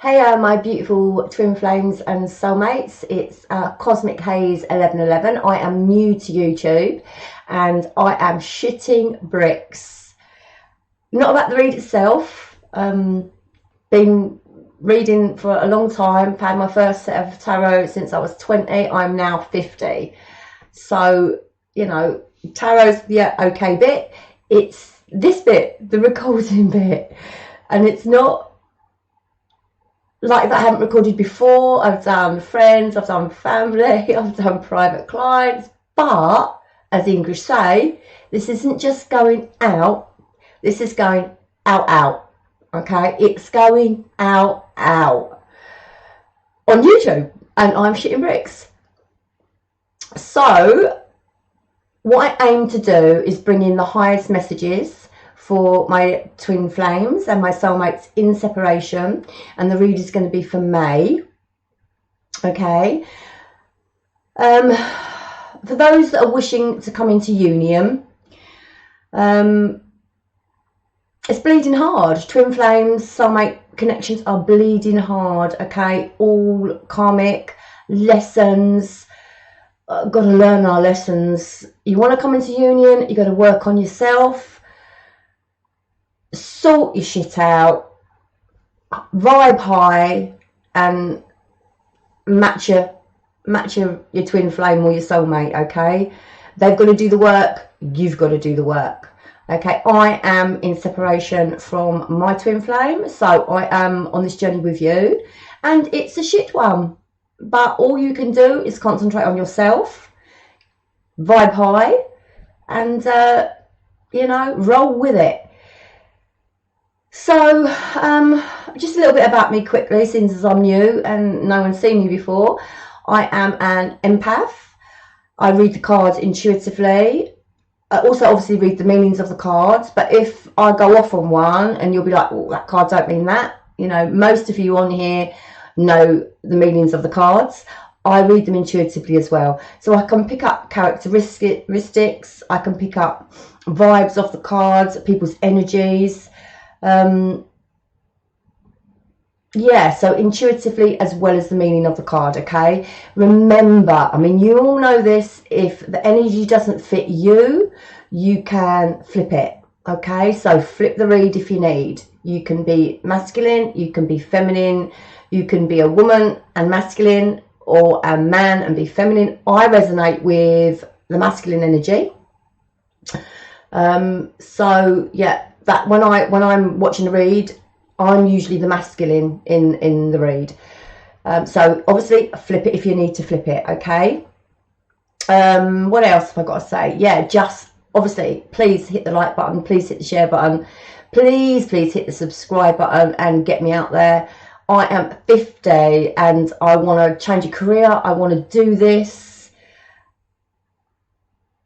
Hey, my beautiful twin flames and soulmates. It's Cosmic Haze 1111. I am new to YouTube and I am shitting bricks. Not about the read itself. Been reading for a long time. Had my first set of tarot since I was 20. I'm now 50. So, you know, tarot's the okay bit. It's this bit, the recording bit. And it's not like that I haven't recorded before. I've done friends, I've done family, I've done private clients, but as the English say, this isn't just going out, this is going out, okay? It's going out on YouTube, and I'm shitting bricks. So what I aim to do is bring in the highest messages for my twin flames and my soulmates in separation, and the read is going to be for May. Okay, for those that are wishing to come into union, it's bleeding hard. Twin flames, soulmate connections are bleeding hard. Okay, all karmic lessons. Got to learn our lessons. You want to come into union, you got to work on yourself, sort your shit out, vibe high, and match your twin flame or your soulmate. Okay, they've got to do the work, you've got to do the work. Okay, I am in separation from my twin flame, so I am on this journey with you, and it's a shit one, but all you can do is concentrate on yourself, vibe high, and you know, roll with it. So just a little bit about me quickly, since I'm new and no one's seen me before. I am an empath. I read the cards intuitively. I also obviously read the meanings of the cards, but if I go off on one and you'll be like, well, that card don't mean that, you know, most of you on here know the meanings of the cards. I read them intuitively as well, so I can pick up characteristics, I can pick up vibes of the cards, people's energies. Yeah, so intuitively as well as the meaning of the card. Okay, remember, I mean, you all know this, if the energy doesn't fit you, you can flip it. Okay, so flip the read if you need. You can be masculine, you can be feminine, you can be a woman and masculine, or a man and be feminine. I resonate with the masculine energy. So yeah, that when I'm watching a read, I'm usually the masculine in the read. So obviously flip it if you need to flip it. Okay, what else have I got to say? Yeah, just obviously please hit the like button, please hit the share button, please hit the subscribe button and get me out there. I am 50 and I want to change a career. I want to do this,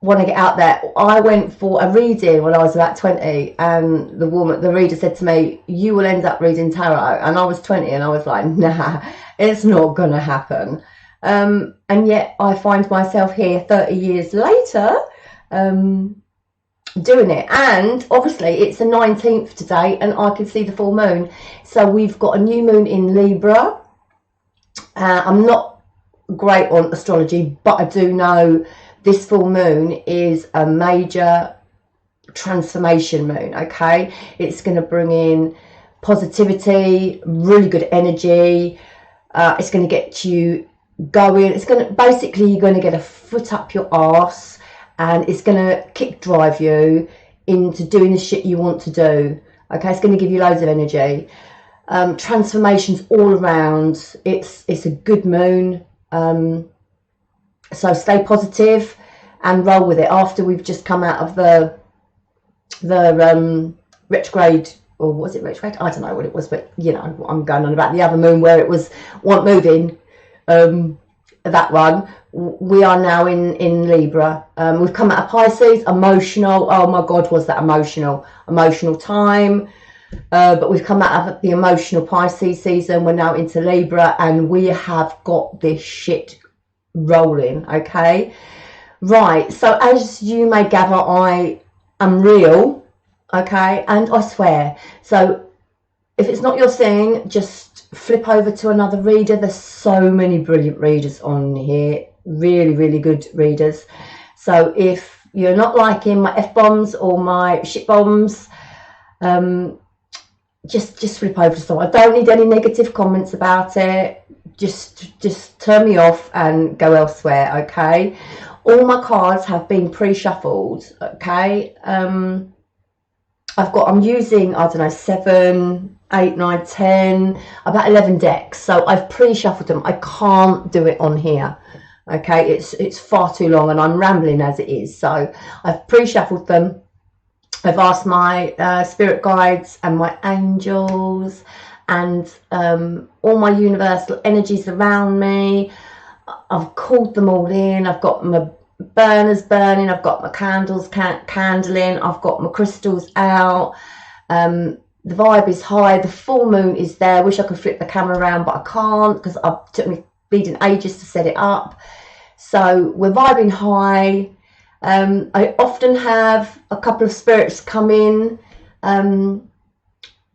want to get out there. I went for a reading when I was about 20, and the reader said to me, you will end up reading tarot. And I was 20 and I was like, nah, it's not gonna happen. And yet I find myself here 30 years later doing it. And obviously it's the 19th today and I can see the full moon, so we've got a new moon in Libra. I'm not great on astrology, but I do know this full moon is a major transformation moon. Okay, it's going to bring in positivity, really good energy. It's going to get you going. It's going to basically, you're going to get a foot up your arse, and it's going to kick drive you into doing the shit you want to do. Okay, it's going to give you loads of energy. Transformations all around. It's a good moon. So stay positive and roll with it. After we've just come out of the retrograde, or was it retrograde? I don't know what it was, but you know, I'm going on about the other moon where it was wasn't moving. That one, we are now in Libra. We've come out of Pisces, emotional. Oh my God, was that emotional time? But we've come out of the emotional Pisces season. We're now into Libra, and we have got this shit rolling. Okay, right, so as you may gather, I am real. Okay, and I swear. So if it's not your thing, just flip over to another reader. There's so many brilliant readers on here, really, really good readers. So if you're not liking my F-bombs or my shit bombs, just flip over to someone. I don't need any negative comments about it. Just turn me off and go elsewhere, okay? All my cards have been pre-shuffled, okay? I'm using, I don't know, 7, 8, 9, 10, about 11 decks. So I've pre-shuffled them. I can't do it on here, okay? It's far too long and I'm rambling as it is. So I've pre-shuffled them. I've asked my spirit guides and my angels and all my universal energies around me. I've called them all in. I've got my burners burning. I've got my candles candling. I've got my crystals out. The vibe is high. The full moon is there. I wish I could flip the camera around, but I can't because it took me bleeding ages to set it up. So we're vibing high. I often have a couple of spirits come in.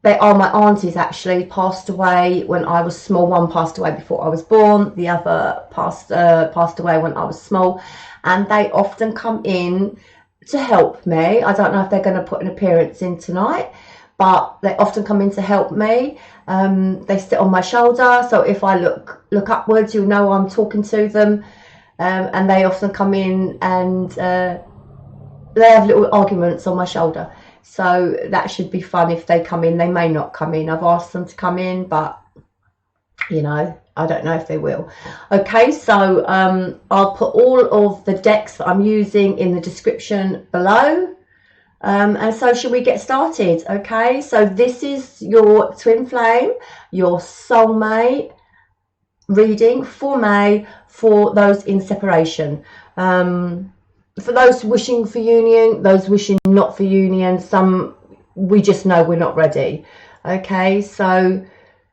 They are my aunties, actually, passed away when I was small. One passed away before I was born. The other passed away when I was small. And they often come in to help me. I don't know if they're going to put an appearance in tonight, but they often come in to help me. They sit on my shoulder. So if I look upwards, you'll know I'm talking to them. And they often come in and they have little arguments on my shoulder. So that should be fun if they come in. They may not come in. I've asked them to come in, but, you know, I don't know if they will. Okay, so I'll put all of the decks that I'm using in the description below. And so should we get started? Okay, so this is your twin flame, your soulmate reading for May for those in separation. For those wishing for union, those wishing not for union, some we just know we're not ready. Okay, so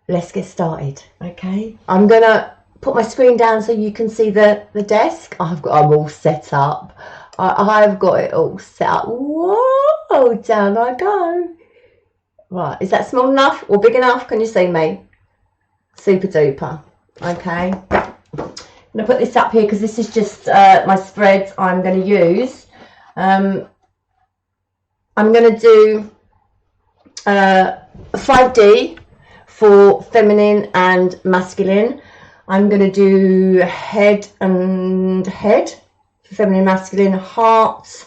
let's get started. Okay, I'm gonna put my screen down so you can see the desk. I'm all set up. I've got it all set up. Whoa, down I go. Right, is that small enough or big enough? Can you see me? Super duper. Okay, I'm going to put this up here because this is just my spreads I'm going to use. I'm going to do 5D for feminine and masculine. I'm going to do head and head for feminine and masculine, hearts,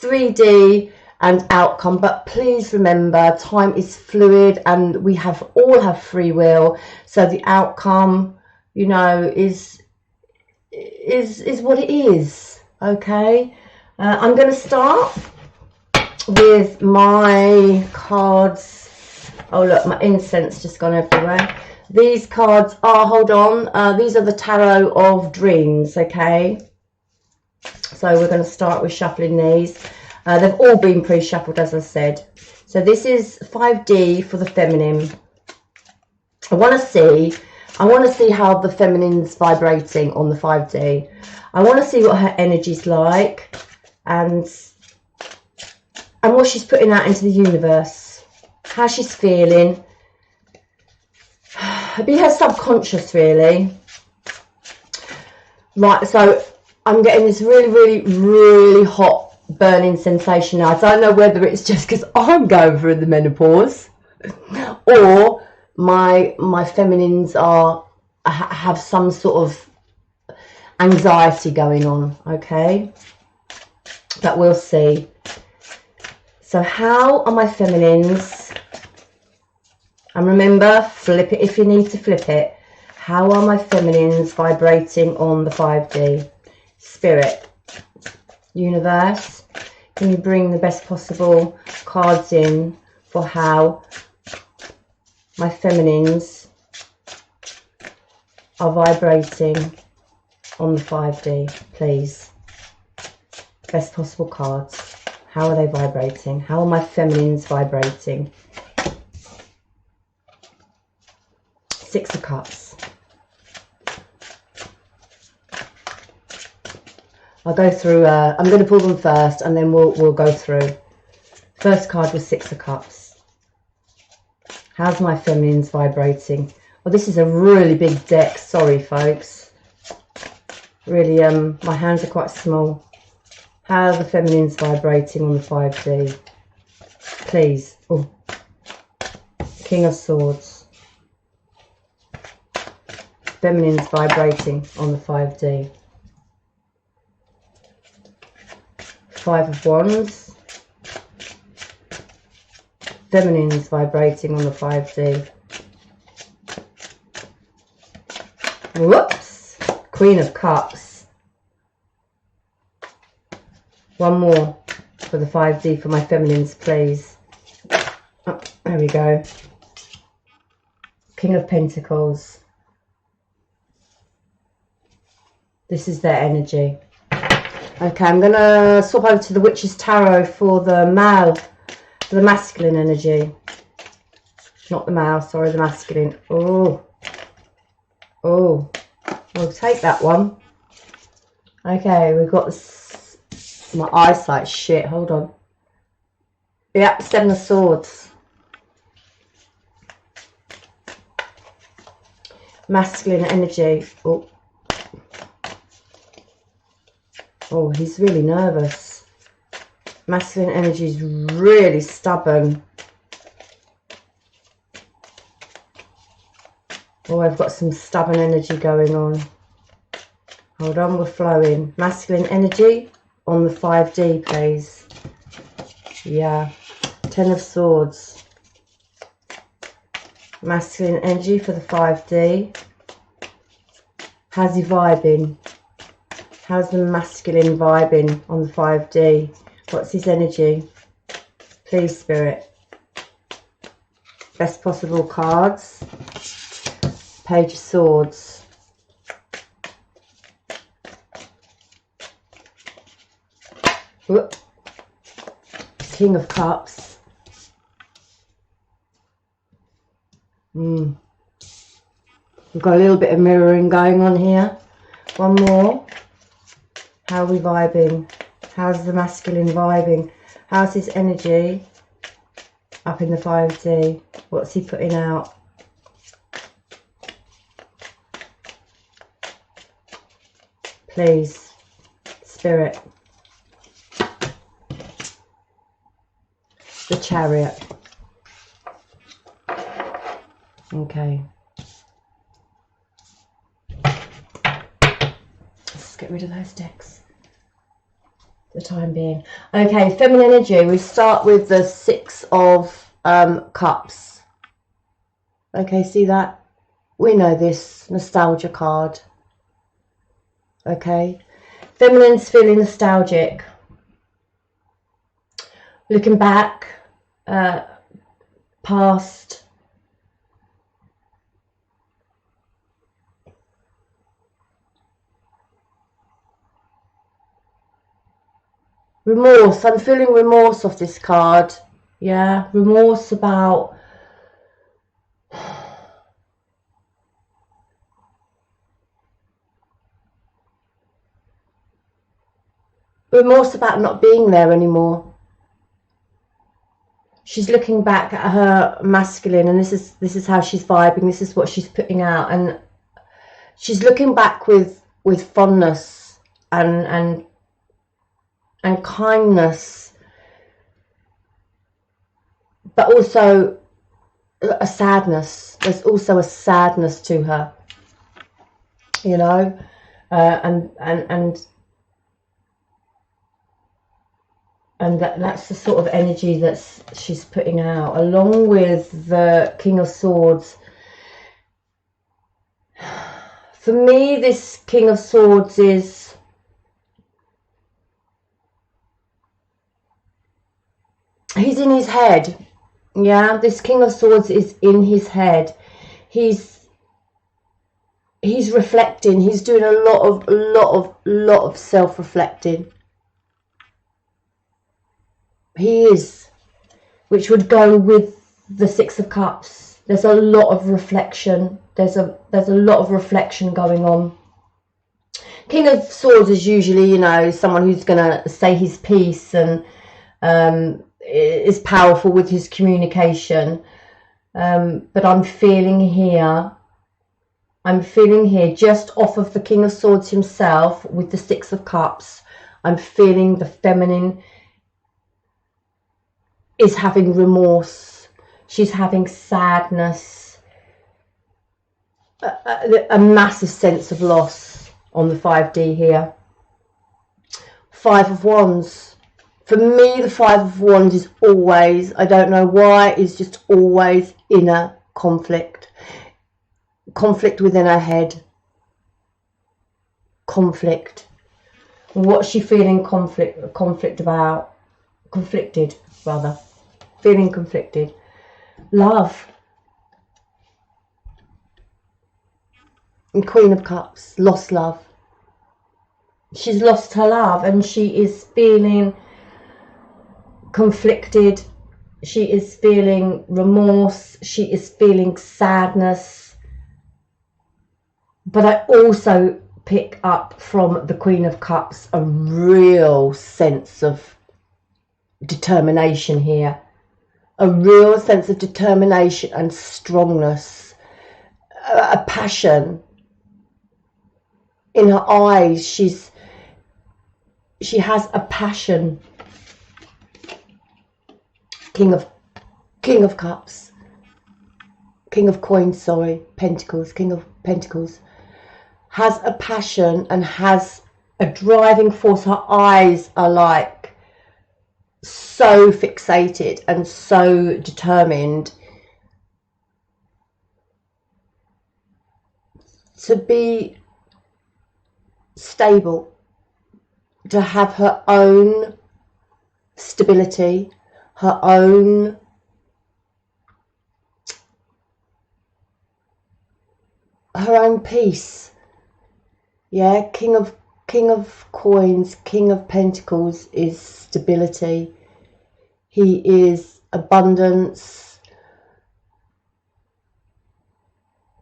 3D and outcome. But please remember, time is fluid and we all have free will. So the outcome, you know, is what it is. Okay, I'm going to start with my cards. Oh look, my incense just gone everywhere. These cards are, hold on, these are the Tarot of Dreams. Okay, so we're going to start with shuffling these. They've all been pre-shuffled, as I said. So this is 5D for the feminine. I want to see how the feminine's vibrating on the 5D. I want to see what her energy's like and what she's putting out into the universe, how she's feeling. It'd be her subconscious, really. Right, so I'm getting this really, really, really hot burning sensation now. I don't know whether it's just because I'm going through the menopause or my feminines have some sort of anxiety going on. Okay, but we'll see. So how are my feminines, and remember, flip it if you need to flip it, how are my feminines vibrating on the 5D? Spirit, universe, can you bring the best possible cards in for how my feminines are vibrating on the 5D, please? Best possible cards. How are they vibrating? How are my feminines vibrating? 6 of Cups. I'll go through, I'm going to pull them first and then we'll go through. First card was 6 of Cups. How's my feminines vibrating Well, this is a really big deck. Sorry, folks. Really, my hands are quite small. How are the feminines vibrating on the 5D? Please. Oh. King of Swords. Feminines vibrating on the 5D. 5 of Wands. Feminines vibrating on the 5D. Whoops. Queen of Cups. One more for the 5D for my feminines, please. Oh, there we go. King of Pentacles. This is their energy. Okay, I'm going to swap over to the Witch's Tarot for the male, for the masculine energy. Not the male, sorry, the masculine. Oh. Oh. We'll take that one. Okay, we've got this. My eyesight's shit, hold on. Yep, 7 of Swords. Masculine energy. Oh. Oh, he's really nervous. Masculine energy is really stubborn. Oh, I've got some stubborn energy going on. Hold on, we're flowing. Masculine energy on the 5D, please. Yeah. 10 of Swords. Masculine energy for the 5D. How's he vibing? How's the masculine vibing on the 5D? What's his energy? Please, Spirit. Best possible cards. Page of Swords. Whoop. King of Cups. We've got a little bit of mirroring going on here. One more. How are we vibing? How's the masculine vibing? How's his energy up in the 5D? What's he putting out? Please, Spirit. The Chariot. Okay. Let's get rid of those decks for the time being. Okay, feminine energy. We start with the 6 of Cups. Okay, see that? We know this nostalgia card. Okay, feminine's feeling nostalgic, looking back, past, remorse. I'm feeling remorse off this card. Yeah, remorse about not being there anymore. She's looking back at her masculine, and this is how she's vibing. This is what she's putting out, and she's looking back with fondness and kindness, but also a sadness. There's also a sadness to her, you know, and that's the sort of energy that she's putting out, along with the King of Swords. For me, this King of Swords is he's in his head. Yeah, this King of Swords is in his head. He's reflecting. He's doing a lot of self-reflecting. He is, which would go with the 6 of Cups. There's a lot of reflection. There's a lot of reflection going on. King of Swords is usually, you know, someone who's going to say his piece and is powerful with his communication. But I'm feeling here I'm feeling here, just off of the King of Swords himself with the Six of Cups, I'm feeling the feminine is having remorse. She's having sadness, a massive sense of loss on the 5D here. Five of Wands. For me, the Five of Wands is always, I don't know why, is just always inner conflict. Conflict within her head. Conflict. What's she feeling conflict about? Conflicted, rather. Feeling conflicted. Love. And Queen of Cups. Lost love. She's lost her love and she is feeling conflicted. She is feeling remorse. She is feeling sadness. But I also pick up from the Queen of Cups a real sense of determination here. A real sense of determination and strongness. A passion. In her eyes, she has a passion. King of Cups. King of Coins, sorry. Pentacles. King of Pentacles. Has a passion and has a driving force. Her eyes are like so fixated and so determined to be stable, to have her own stability, her own peace. Yeah, King of Coins, King of Pentacles is stability. He is abundance.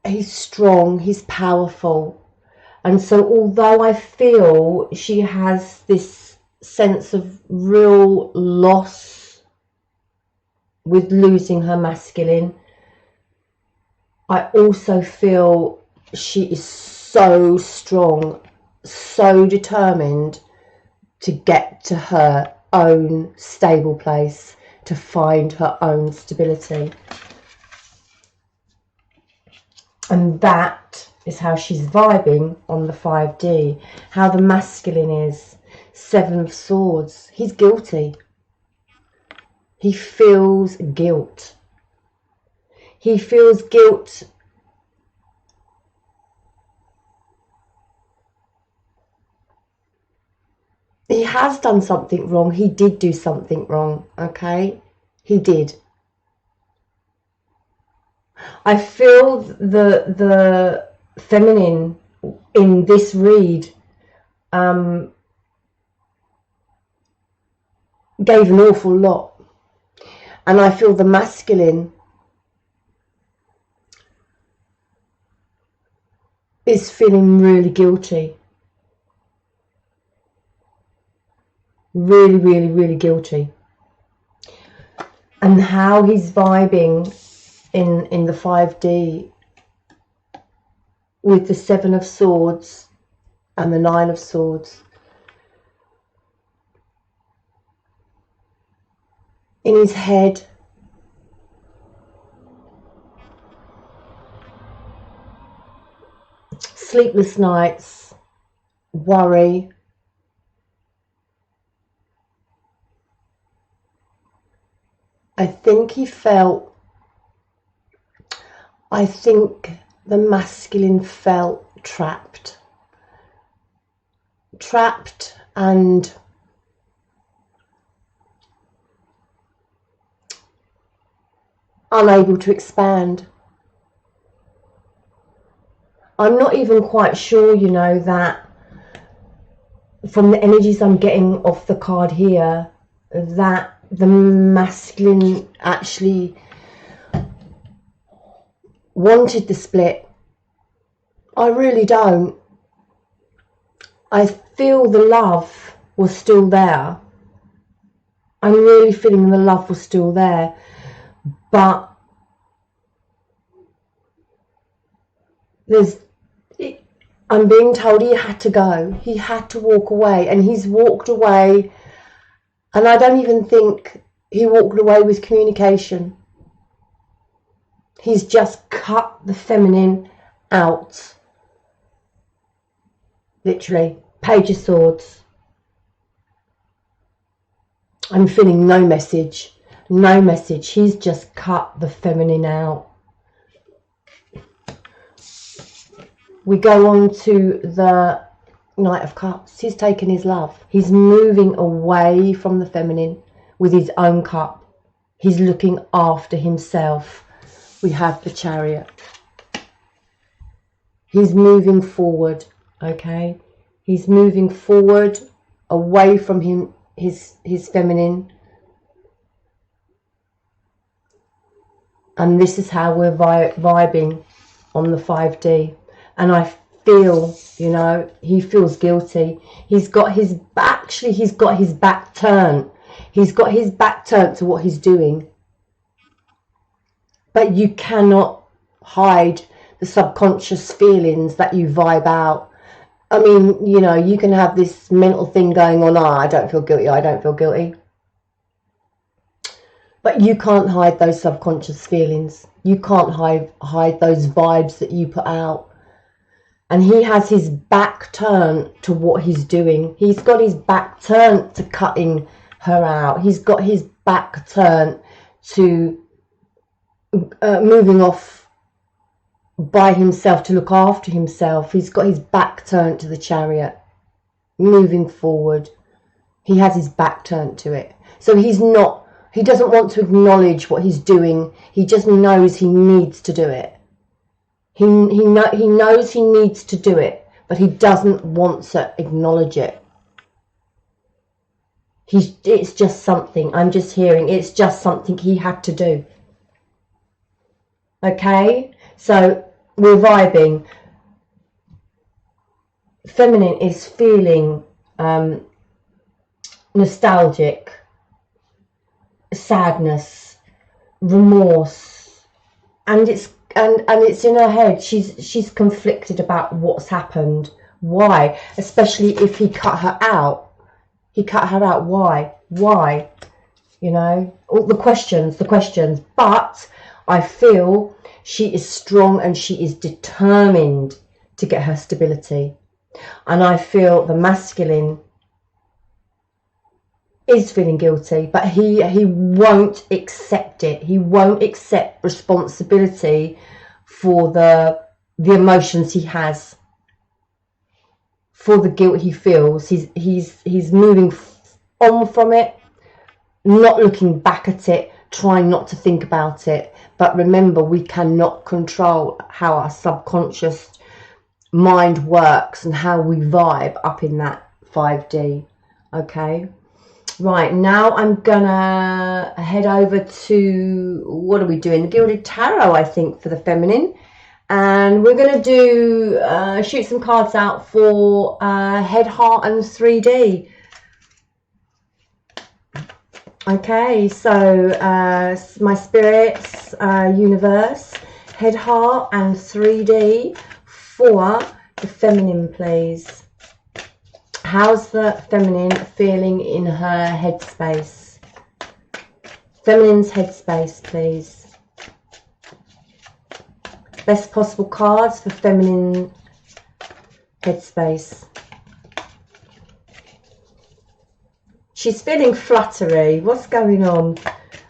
He's strong, he's powerful. And so although I feel she has this sense of real loss with losing her masculine, I also feel she is so strong, so determined to get to her own stable place, to find her own stability. And that is how she's vibing on the 5D. How the masculine is. Seven of Swords. He's guilty. He feels guilt. He feels guilt. He has done something wrong. He did do something wrong. Okay? He did. I feel the feminine in this read gave an awful lot, and I feel the masculine is feeling really guilty, really guilty. And how he's vibing in the 5D with the Seven of Swords and the Nine of Swords. In his head, sleepless nights, worry, I think the masculine felt trapped and unable to expand. I'm not even quite sure, you know, that from the energies I'm getting off the card here, that the masculine actually wanted the split. I really don't. I feel the love was still there. I'm really feeling the love was still there, but I'm being told he had to go. He had to walk away, and he's walked away. And I don't even think he walked away with communication. He's just cut the feminine out. Literally, Page of Swords. I'm feeling no message. No message. He's just cut the feminine out. We go on to the Knight of Cups. He's taken his love. He's moving away from the feminine with his own cup. He's looking after himself. We have the Chariot. He's moving forward, okay? He's moving forward away from his feminine. And this is how we're vibing on the 5D. And I feel, you know, he feels guilty. He's got his back, actually he's got his back turned. He's got his back turned to what he's doing. But you cannot hide the subconscious feelings that you vibe out. I mean, you know, you can have this mental thing going on. I don't feel guilty. I don't feel guilty. But you can't hide those subconscious feelings. You can't hide those vibes that you put out. And he has his back turned to what he's doing. He's got his back turned to cutting her out. He's got his back turned to moving off by himself to look after himself. He's got his back turned to the Chariot, moving forward. He has his back turned to it. So he doesn't want to acknowledge what he's doing. He just knows he needs to do it. He knows he needs to do it, but he doesn't want to acknowledge it. It's just something, I'm just hearing, it's just something he had to do. Okay, so we're vibing. Feminine is feeling nostalgic, sadness, remorse, and it's in her head. She's conflicted about what's happened. Why? Especially if he cut her out. He cut her out. Why? Why? You know, all the questions. But I feel she is strong and she is determined to get her stability. And I feel the masculine is feeling guilty, but he won't accept it. He won't accept responsibility for the emotions he has, for the guilt he feels. He's moving on from it, not looking back at it, trying not to think about it. But remember, we cannot control how our subconscious mind works and how we vibe up in that 5D. Okay, right, now I'm gonna head over to, what are we doing, the Gilded Tarot, I think, for the feminine. And we're gonna do shoot some cards out for head, heart and 3D. Okay, so my spirits, universe, head, heart and 3D for the feminine, please. How's the feminine feeling in her headspace? Feminine's headspace, please. Best possible cards for feminine headspace. She's feeling fluttery. What's going on?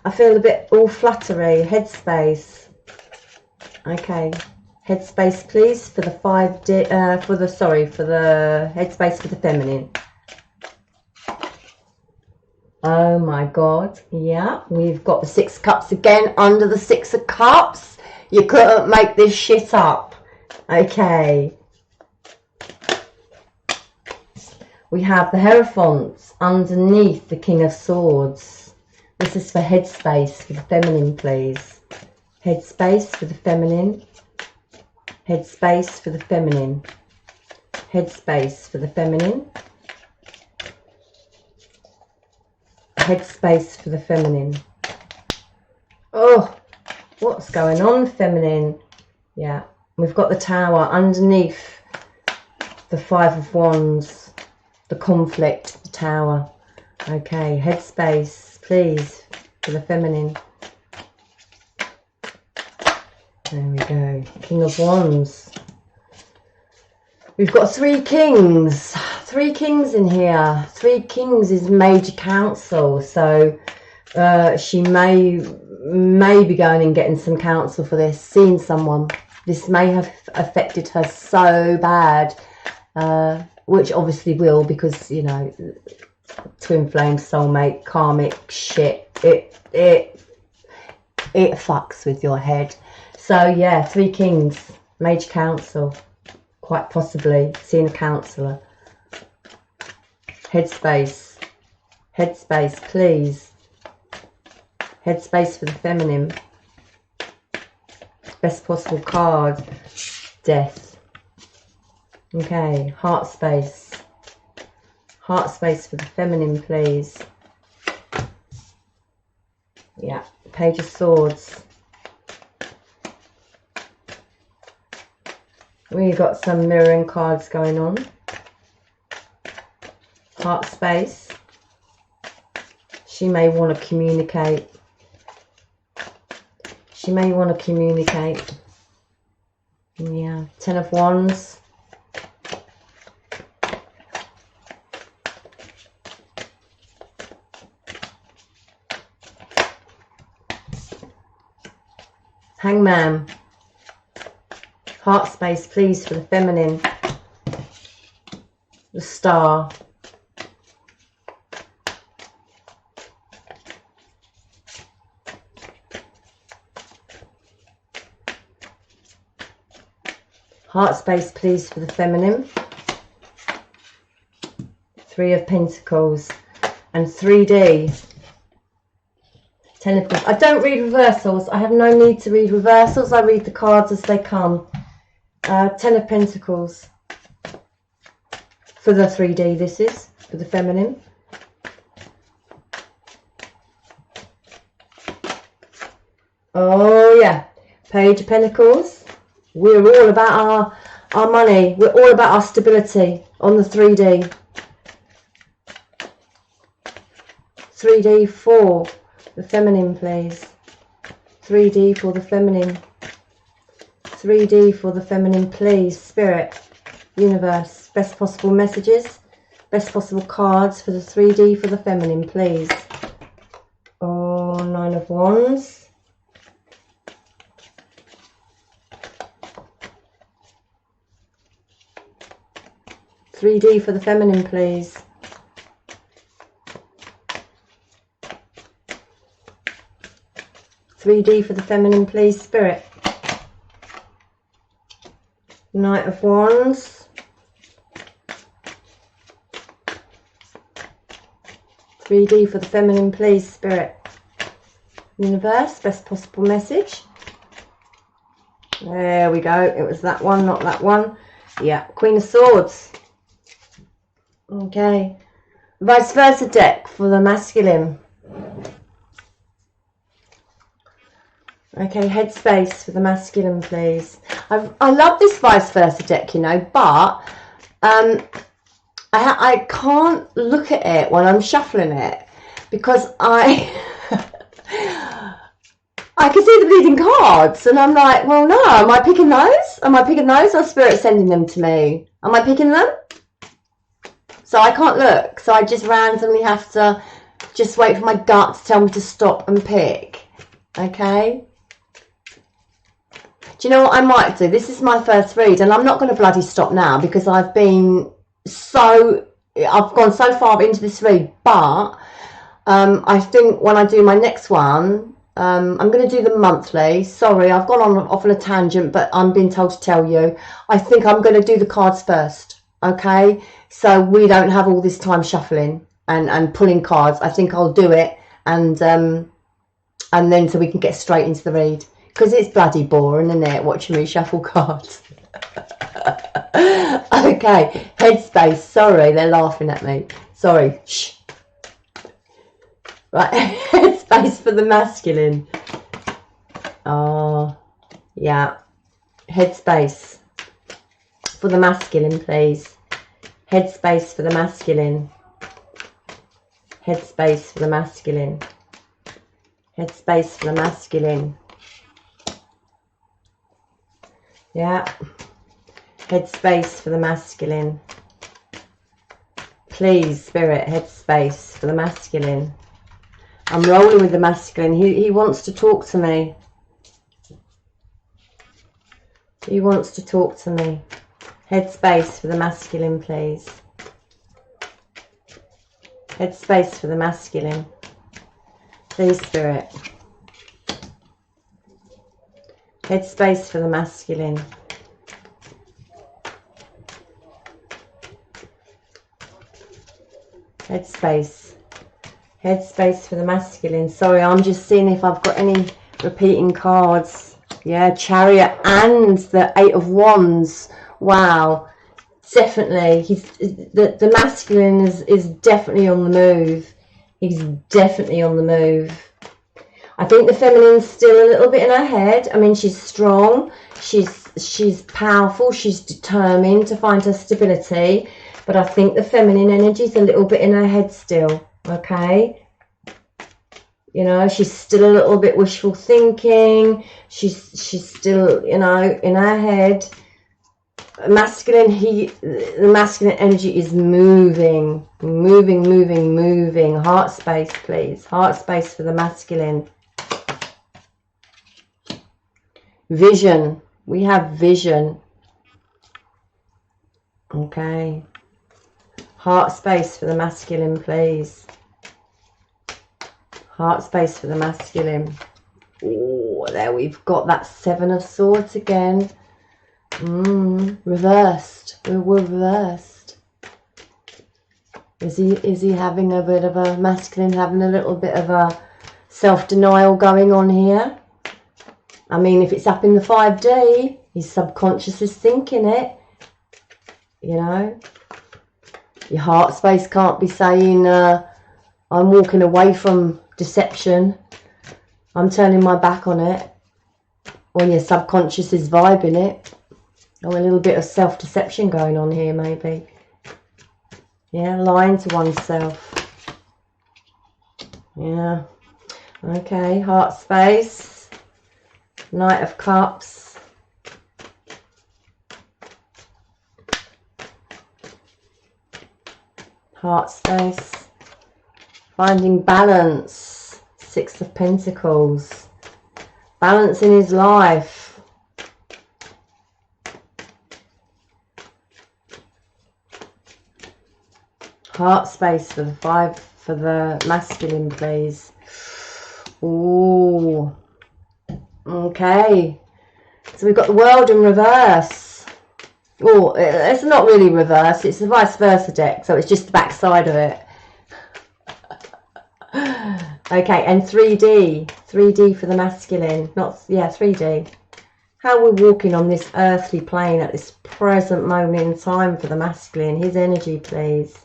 I feel a bit all fluttery. Headspace. Okay. Headspace, please, for the 5D. For the headspace for the feminine. Oh my God. Yeah, we've got the 6 of Cups again. Under the 6 of Cups. You couldn't make this shit up. Okay. We have the Hierophant underneath the King of Swords. This is for headspace for the feminine, please. Headspace for the feminine. Headspace for the feminine. Headspace for the feminine. Headspace for the feminine. Oh, what's going on, feminine? Yeah, we've got the Tower underneath the Five of Wands, the conflict, the Tower. Okay, headspace, please, for the feminine. There we go. King of Wands. We've got 3 kings. 3 kings in here. 3 kings is major counsel. So she may be going and getting some counsel for this, seeing someone. This may have affected her so bad, which obviously will, because, you know, twin flame, soulmate, karmic shit. It fucks with your head. So yeah, 3 kings, major counsel, quite possibly seeing a counsellor. Headspace, headspace, please. Headspace for the feminine. Best possible card, death. Okay, heart space. Heart space for the feminine, please. Yeah, Page of Swords. We've got some mirroring cards going on. Heart space. She may want to communicate. She may want to communicate. Yeah, 10 of Wands. Hangman. Heart space, please, for the feminine. The Star. Heart space, please, for the feminine. 3 of Pentacles. And 3D. 10 of Pentacles. I don't read reversals. I have no need to read reversals. I read the cards as they come. 10 of Pentacles. For the 3D, this is. For the feminine. Oh, yeah. Page of Pentacles. We're all about our money. We're all about our stability on the 3D. 3D for the feminine, please. 3D for the feminine. 3D for the feminine, please. Spirit, universe, best possible messages, best possible cards for the 3D for the feminine, please. Oh, 9 of Wands. 3D for the feminine, please. $3D for the feminine, please, Spirit. Knight of Wands. $3D for the feminine, please, Spirit. Universe, best possible message. There we go. It was that one, not that one. Yeah, Queen of Swords. Okay. Vice versa deck for the masculine. Okay, headspace for the masculine, please. I love this vice versa deck, you know, but I can't look at it when I'm shuffling it because I can see the bleeding cards and I'm like, well, no, am I picking those? Am I picking those or Spirit sending them to me? Am I picking them? So I can't look. So I just randomly have to just wait for my gut to tell me to stop and pick. Okay? Do you know what I might do? This is my first read and I'm not going to bloody stop now because I've gone so far into this read, but I think when I do my next one, I'm going to do them monthly. Sorry, I've gone off on a tangent, but I'm being told to tell you. I think I'm going to do the cards first, okay? So we don't have all this time shuffling and pulling cards. I think I'll do it and then so we can get straight into the read. Because it's bloody boring, isn't it, watching me shuffle cards. Okay, headspace. Sorry, they're laughing at me. Sorry. Shh. Right, headspace for the masculine. Oh, yeah. Headspace for the masculine, please. Headspace for the masculine. Headspace for the masculine. Headspace for the masculine. Yeah. Headspace for the masculine. Please, Spirit, headspace for the masculine. I'm rolling with the masculine. He wants to talk to me. He wants to talk to me. Headspace for the masculine, please. Headspace for the masculine. Please, Spirit. Headspace for the masculine. Headspace. Headspace for the masculine. Sorry, I'm just seeing if I've got any repeating cards. Yeah, Chariot and the Eight of Wands. Wow. Definitely. The masculine is definitely on the move. He's definitely on the move. I think the feminine's still a little bit in her head. I mean, she's strong. She's powerful. She's determined to find her stability. But I think the feminine energy is a little bit in her head still. Okay, you know, she's still a little bit wishful thinking. She's still, you know, in her head. Masculine, the masculine energy is moving. Heart space, please. Heart space for the masculine. Vision. We have vision. Okay. Heart space for the masculine, please. Heart space for the masculine. Oh, there we've got that Seven of Swords again. Reversed. We're reversed. Is he having a bit of a masculine, having a little bit of a self-denial going on here? I mean, if it's up in the 5D, his subconscious is thinking it. You know? Your heart space can't be saying, I'm walking away from deception. I'm turning my back on it. Or your subconscious is vibing it. Or a little bit of self-deception going on here, maybe. Yeah, lying to oneself. Yeah. Okay, heart space. Knight of Cups. Heart space. Finding balance. Six of Pentacles. Balance in his life. Heart space for the masculine, please. Ooh. Okay. So we've got the World in reverse. Oh, it's not really reverse. It's the vice versa deck. So it's just the back side of it. Okay, and 3D. 3D for the masculine. Not, yeah, 3D. How we're walking on this earthly plane at this present moment in time for the masculine. His energy, please.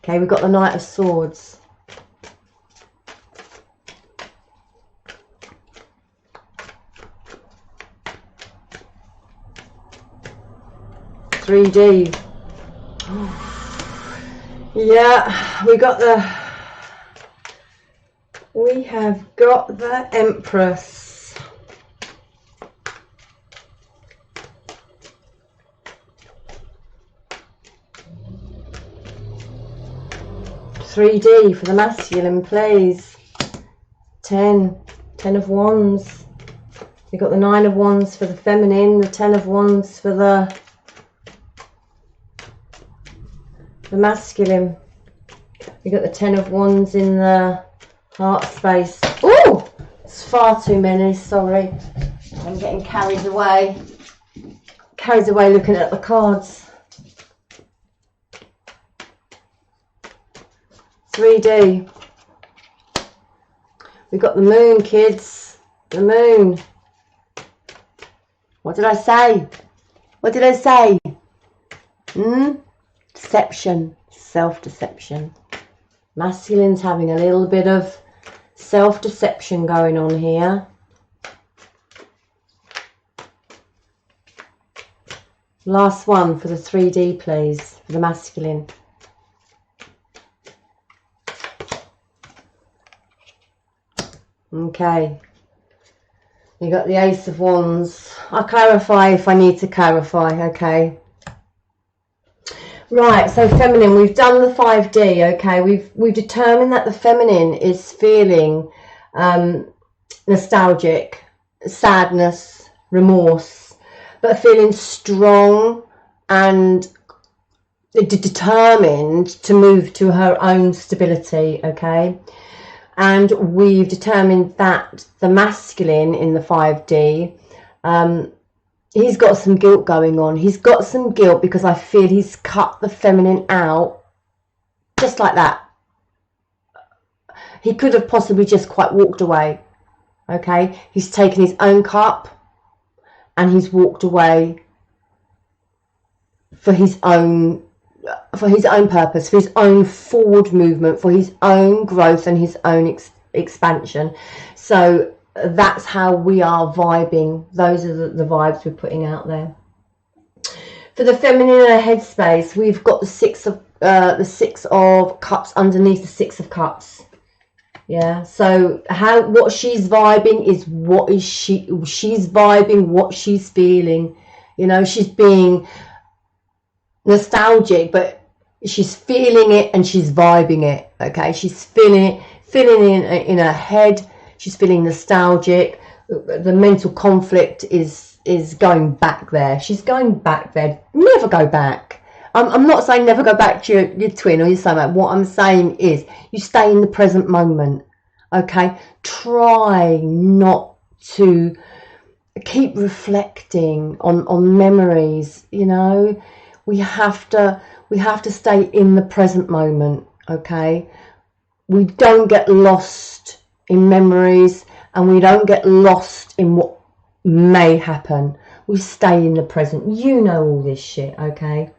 Okay, we've got the Knight of Swords. $3D. Yeah, we have got the Empress. $3D for the masculine, please. 10 of Wands. We've got the 9 of Wands for the feminine, the 10 of Wands for the masculine. We've got the 10 of Wands in the heart space. Oh, it's far too many, sorry. I'm getting carried away. Carried away looking at the cards. 3D. We've got the Moon, kids. The Moon. What did I say? What did I say? Deception. Self-deception. Masculine's having a little bit of self-deception going on here. Last one for the 3D, please, for the masculine. Okay. You got the Ace of Wands. I'll clarify if I need to clarify, okay? Right, so feminine, we've done the 5D, okay? We've determined that the feminine is feeling nostalgic, sadness, remorse, but feeling strong and determined to move to her own stability, okay? And we've determined that the masculine in the 5D, he's got some guilt going on. He's got some guilt because I feel he's cut the feminine out just like that. He could have possibly just quite walked away, okay? He's taken his own cup and he's walked away for his own purpose, for his own forward movement, for his own growth and his own expansion. So that's how we are vibing. Those are the vibes we're putting out there. For the feminine in her headspace, we've got the six of cups underneath the 6 of cups. Yeah, so what she's vibing is she's vibing what she's feeling. You know, she's being nostalgic, but she's feeling it and she's vibing it, okay? She's feeling it in her head. She's feeling nostalgic. The mental conflict is going back there. She's going back there. Never go back. I'm not saying never go back to your twin or your soulmate. What I'm saying is you stay in the present moment, okay? Try not to keep reflecting on memories, you know? We have to stay in the present moment, okay? We don't get lost in memories and we don't get lost in what may happen. We stay in the present. You know all this shit, okay?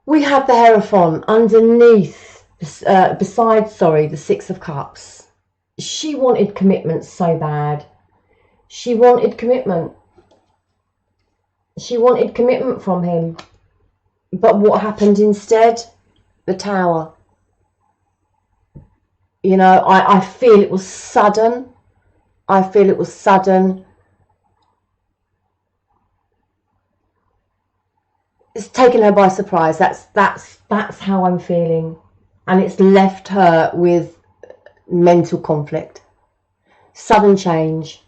We have the Hierophant underneath, beside the 6 of Cups. She wanted commitment so bad. She wanted commitment. She wanted commitment from him. But what happened instead? The Tower. You know, I feel it was sudden. I feel it was sudden. It's taken her by surprise. That's how I'm feeling. And it's left her with mental conflict. Sudden change.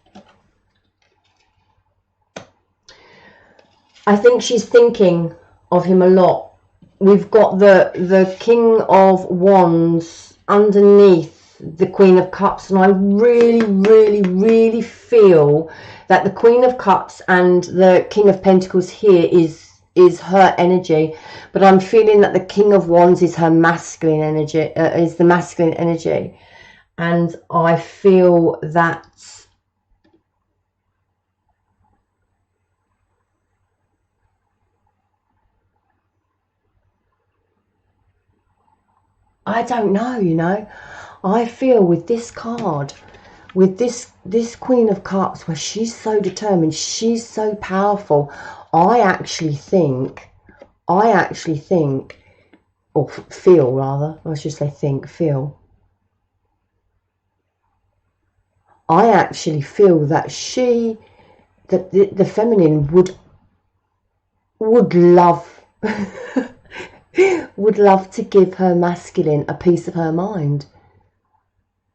I think she's thinking of him a lot. We've got the King of Wands underneath the Queen of Cups, and I really feel that the Queen of Cups and the King of Pentacles here is her energy, but I'm feeling that the King of Wands is her masculine energy, is the masculine energy, and I feel that I don't know, you know. I feel with this card, with this Queen of Cups, where she's so determined, she's so powerful, I actually think, or feel rather, I should say think, feel. I actually feel that the feminine would love would love to give her masculine a piece of her mind.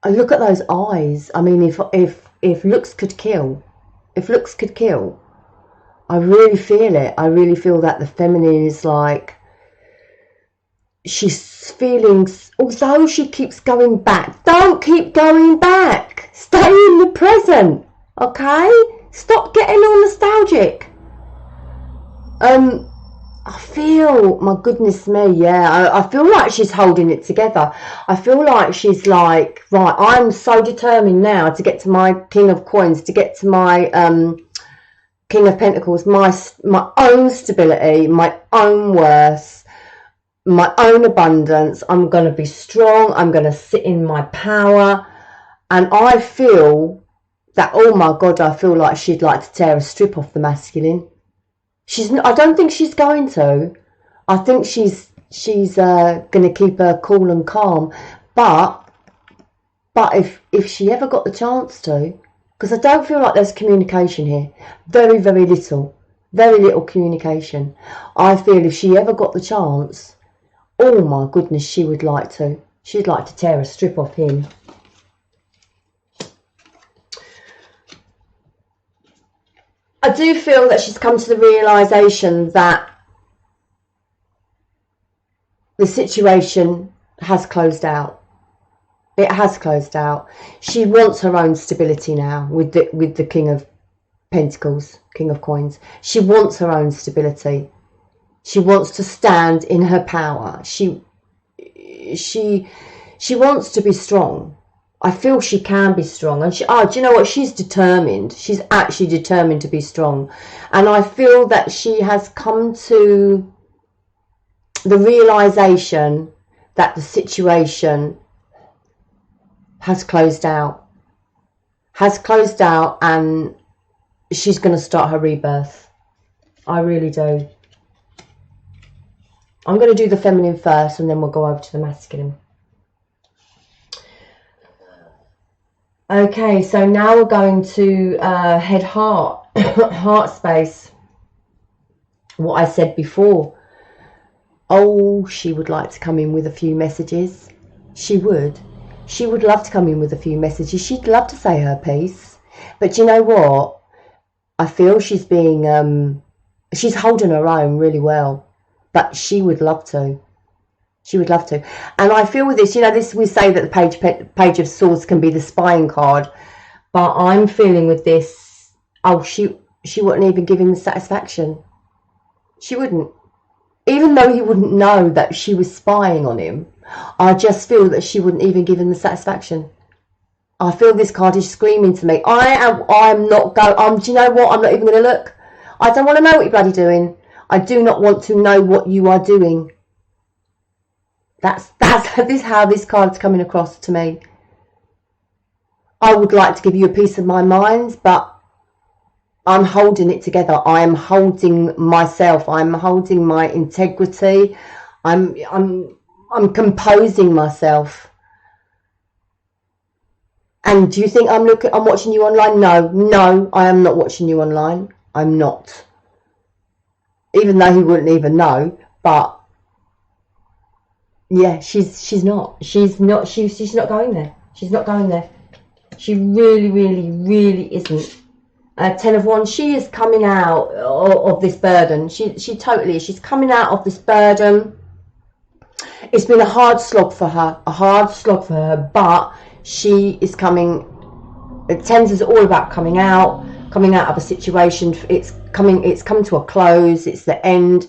I look at those eyes. I mean, if looks could kill, I really feel it. I really feel that the feminine is like, she's feeling, although she keeps going back, don't keep going back. Stay in the present, okay? Stop getting all nostalgic. I feel, my goodness me, yeah, I feel like she's holding it together. I feel like she's like, right, I'm so determined now to get to my King of Coins, to get to my King of Pentacles, my own stability, my own worth, my own abundance. I'm going to be strong. I'm going to sit in my power. And I feel that, oh my God, I feel like she'd like to tear a strip off the masculine. I don't think she's going to. I think she's going to keep her cool and calm. But if she ever got the chance to, because I don't feel like there's communication here. Very, very little communication. I feel if she ever got the chance, oh my goodness, she would like to. She'd like to tear a strip off him. I do feel that she's come to the realisation that the situation has closed out. It has closed out. She wants her own stability now with the King of Pentacles, King of Coins. She wants her own stability. She wants to stand in her power. She wants to be strong. I feel she can be strong. And do you know what? She's determined. She's actually determined to be strong. And I feel that she has come to the realisation that the situation has closed out. And she's going to start her rebirth. I really do. I'm going to do the feminine first and then we'll go over to the masculine. Okay, so now we're going to head heart, heart space. What I said before. Oh, she would like to come in with a few messages. She would. She would love to come in with a few messages. She'd love to say her piece. But you know what? I feel she's being, she's holding her own really well. But she would love to. She would love to. And I feel with this, you know, this we say that the page of swords can be the spying card. But I'm feeling with this, oh, she wouldn't even give him the satisfaction. She wouldn't. Even though he wouldn't know that she was spying on him, I just feel that she wouldn't even give him the satisfaction. I feel this card is screaming to me. I'm not going, do you know what? I'm not even going to look. I don't want to know what you're bloody doing. I do not want to know what you are doing. That's how this card's coming across to me. I would like to give you a piece of my mind, but I'm holding it together. I am holding myself. I'm holding my integrity. I'm composing myself. And do you think I'm watching you online? No, I am not watching you online. I'm not. Even though he wouldn't even know, but yeah, she's not going there. She's not going there. She really isn't. 10 of Wands, she is coming out of this burden. She totally is. She's coming out of this burden. It's been a hard slog for her, but she is coming. Tens is all about coming out of a situation. It's come to a close. It's the end.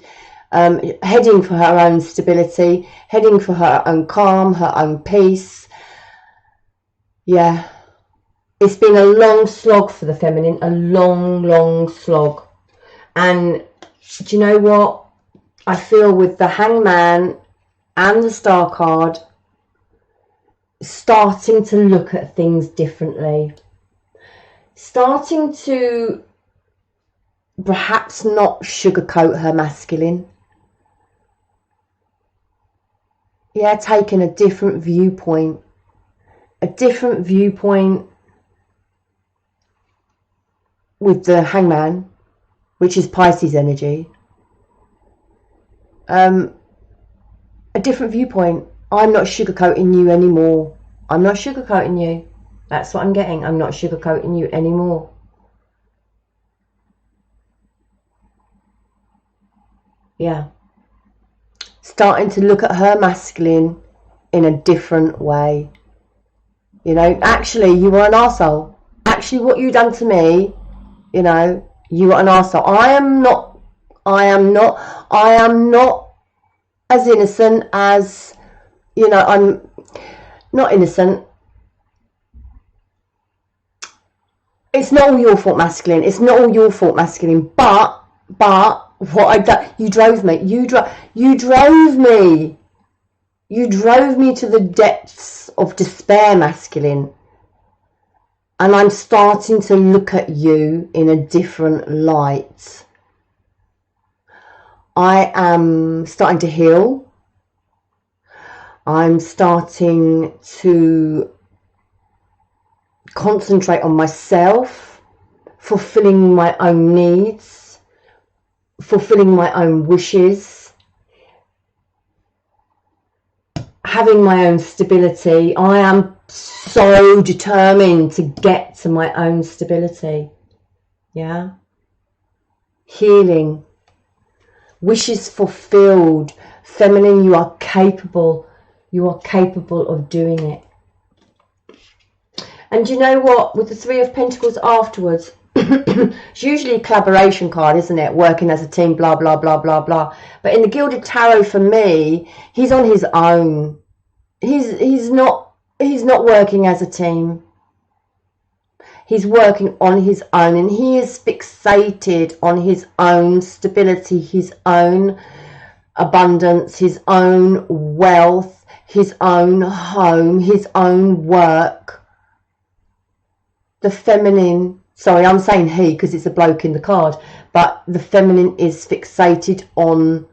Heading for her own stability, heading for her own calm, her own peace. Yeah. It's been a long slog for the feminine, a long slog. And do you know what? I feel with the Hangman and the Star card, starting to look at things differently. Starting to perhaps not sugarcoat her masculine. Yeah, taking a different viewpoint. With the Hangman, which is Pisces energy. A different viewpoint. I'm not sugarcoating you anymore. I'm not sugarcoating you. That's what I'm getting. I'm not sugarcoating you anymore. Yeah. Starting to look at her masculine in a different way. You know, actually, you were an arsehole. Actually, what you done to me, you know, you were an arsehole. I am not as innocent as, you know, I'm not innocent. It's not all your fault, masculine. It's not all your fault, masculine. But what I done, you drove me. You drove me. You drove me to the depths of despair, masculine. And I'm starting to look at you in a different light. I am starting to heal. I'm starting to concentrate on myself, fulfilling my own needs, fulfilling my own wishes, having my own stability. I am so determined to get to my own stability. Yeah. Healing. Wishes fulfilled. Feminine, you are capable. You are capable of doing it. And you know what? With the Three of Pentacles afterwards, it's usually a collaboration card, isn't it? Working as a team, blah, blah, blah, blah, blah. But in the Gilded Tarot, for me, he's on his own. He's not working as a team. He's working on his own, and he is fixated on his own stability, his own abundance, his own wealth, his own home, his own work. The feminine, sorry, I'm saying he because it's a bloke in the card, but the feminine is fixated on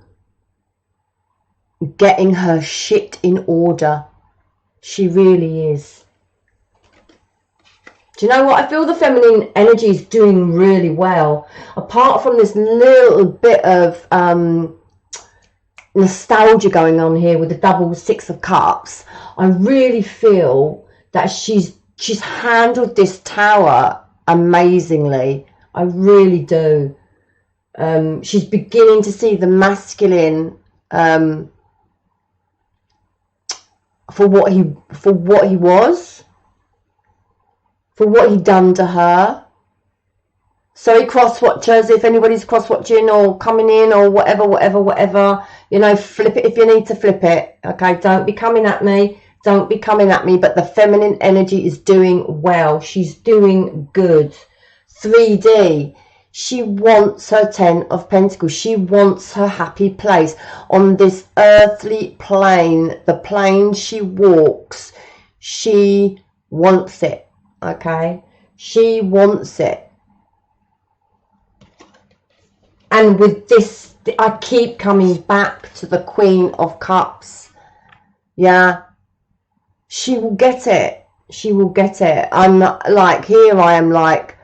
getting her shit in order. She really is. Do you know what? I feel the feminine energy is doing really well. Apart from this little bit of nostalgia going on here with the double Six of Cups, I really feel that she's handled this tower amazingly. I really do. She's beginning to see the masculine for what he was, for what he'd done to her. Sorry, cross-watchers, if anybody's cross-watching or coming in or whatever, you know, flip it if you need to flip it. Okay, don't be coming at me. Don't be coming at me. But the feminine energy is doing well. She's doing good. 3D. She wants her 10 of Pentacles. She wants her happy place on this earthly plane. The plane she walks. She wants it. Okay? She wants it. And with this, I keep coming back to the Queen of Cups. Yeah. She will get it. She will get it. I'm like, here I am like,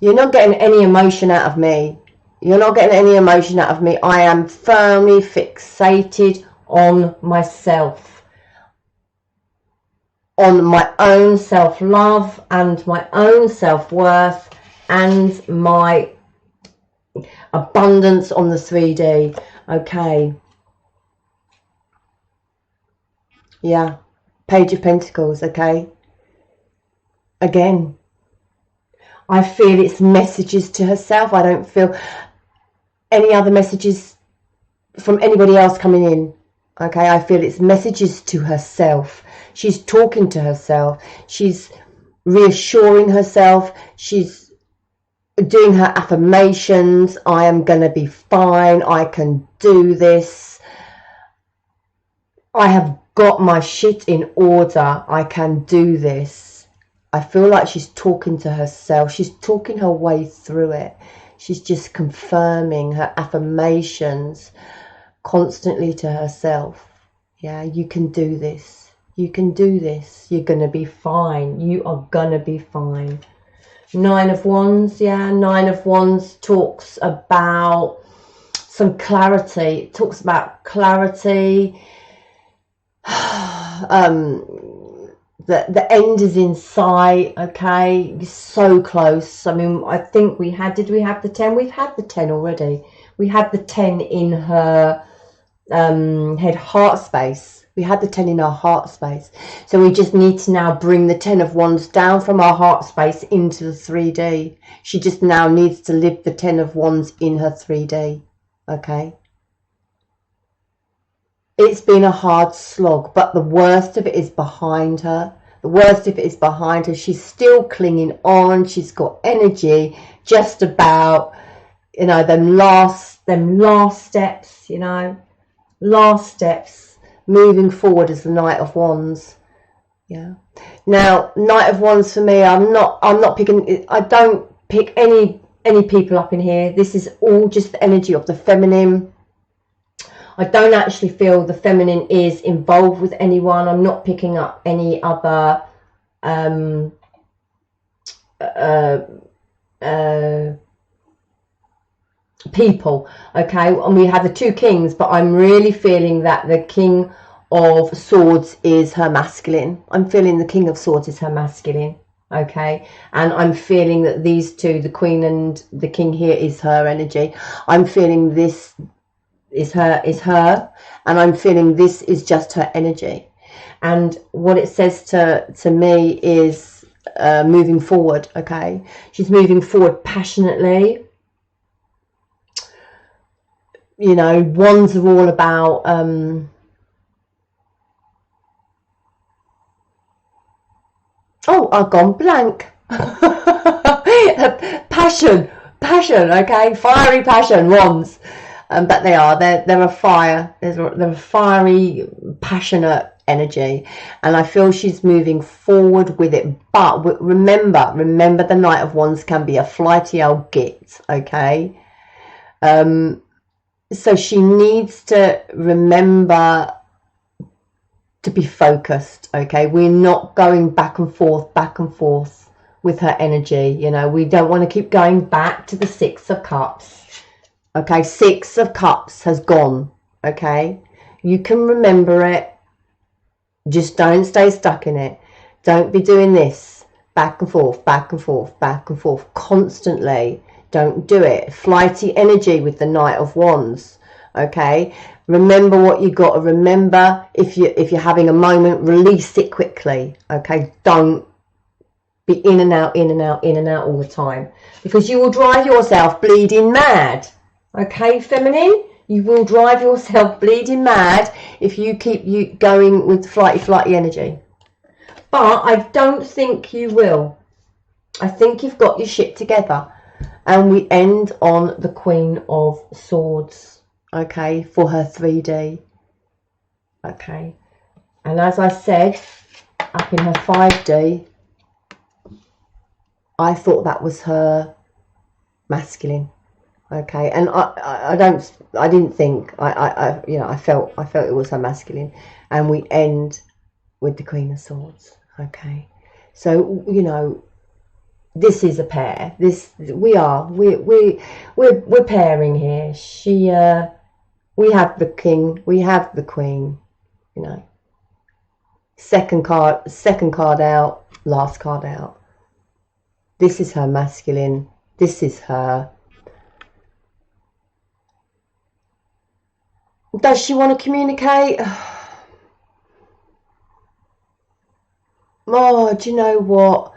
you're not getting any emotion out of me. You're not getting any emotion out of me. I am firmly fixated on myself, on my own self-love and my own self-worth and my abundance on the 3D. Okay. Yeah. Page of Pentacles. Okay. Again, I feel it's messages to herself. I don't feel any other messages from anybody else coming in. Okay, I feel it's messages to herself. She's talking to herself. She's reassuring herself. She's doing her affirmations. I am going to be fine. I can do this. I have got my shit in order. I can do this. I feel like she's talking to herself. She's talking her way through it. She's just confirming her affirmations constantly to herself. Yeah, you can do this. You can do this. You're going to be fine. You are going to be fine. 9 of Wands. Yeah, 9 of Wands talks about some clarity. It talks about clarity. The end is in sight. Okay, you're so close. I mean, I think we had, did we have the 10? We've had the 10 already. We had the 10 in her head heart space. We had the 10 in our heart space. So we just need to now bring the 10 of Wands down from our heart space into the 3D. She just now needs to live the 10 of Wands in her 3D. Okay. It's been a hard slog, but the worst of it is behind her. The worst of it is behind her. She's still clinging on. She's got energy just about, you know, them last steps, you know, last steps moving forward as the Knight of Wands. Yeah. Now, Knight of Wands for me, I'm not picking, I don't pick any people up in here. This is all just the energy of the feminine. I don't actually feel the feminine is involved with anyone. I'm not picking up any other people. Okay, and we have the two kings, but I'm really feeling that the King of Swords is her masculine. I'm feeling the King of Swords is her masculine. Okay, and I'm feeling that these two, the Queen and the King here, is her energy. I'm feeling this is her, and I'm feeling this is just her energy. And what it says to me is moving forward. Okay, she's moving forward passionately. You know, wands are all about oh, I've gone blank. passion, okay, fiery passion, wands. But they're a fire. They're a fiery, passionate energy, and I feel she's moving forward with it. But remember, the Knight of Wands can be a flighty old git. Okay, so she needs to remember to be focused. Okay, we're not going back and forth with her energy. You know, we don't want to keep going back to the Six of Cups. Okay, Six of Cups has gone. Okay, you can remember it, just don't stay stuck in it. Don't be doing this back and forth constantly. Don't do it. Flighty energy with the Knight of Wands. Okay, remember what you got to remember. If you're having a moment, release it quickly. Okay, don't be in and out all the time, because you will drive yourself bleeding mad. Okay, feminine, you will drive yourself bleeding mad if you keep going with flighty energy. But I don't think you will. I think you've got your shit together. And we end on the Queen of Swords. Okay, for her 3D. Okay, and as I said, up in her 5D, I thought that was her masculine. Okay, and I didn't think, you know, I felt it was her masculine. And we end with the Queen of Swords. Okay, so you know, this is a pair. We're pairing here. We have the King, we have the Queen. You know, second card out, last card out. This is her masculine. This is her. Does she want to communicate? Oh, do you know what?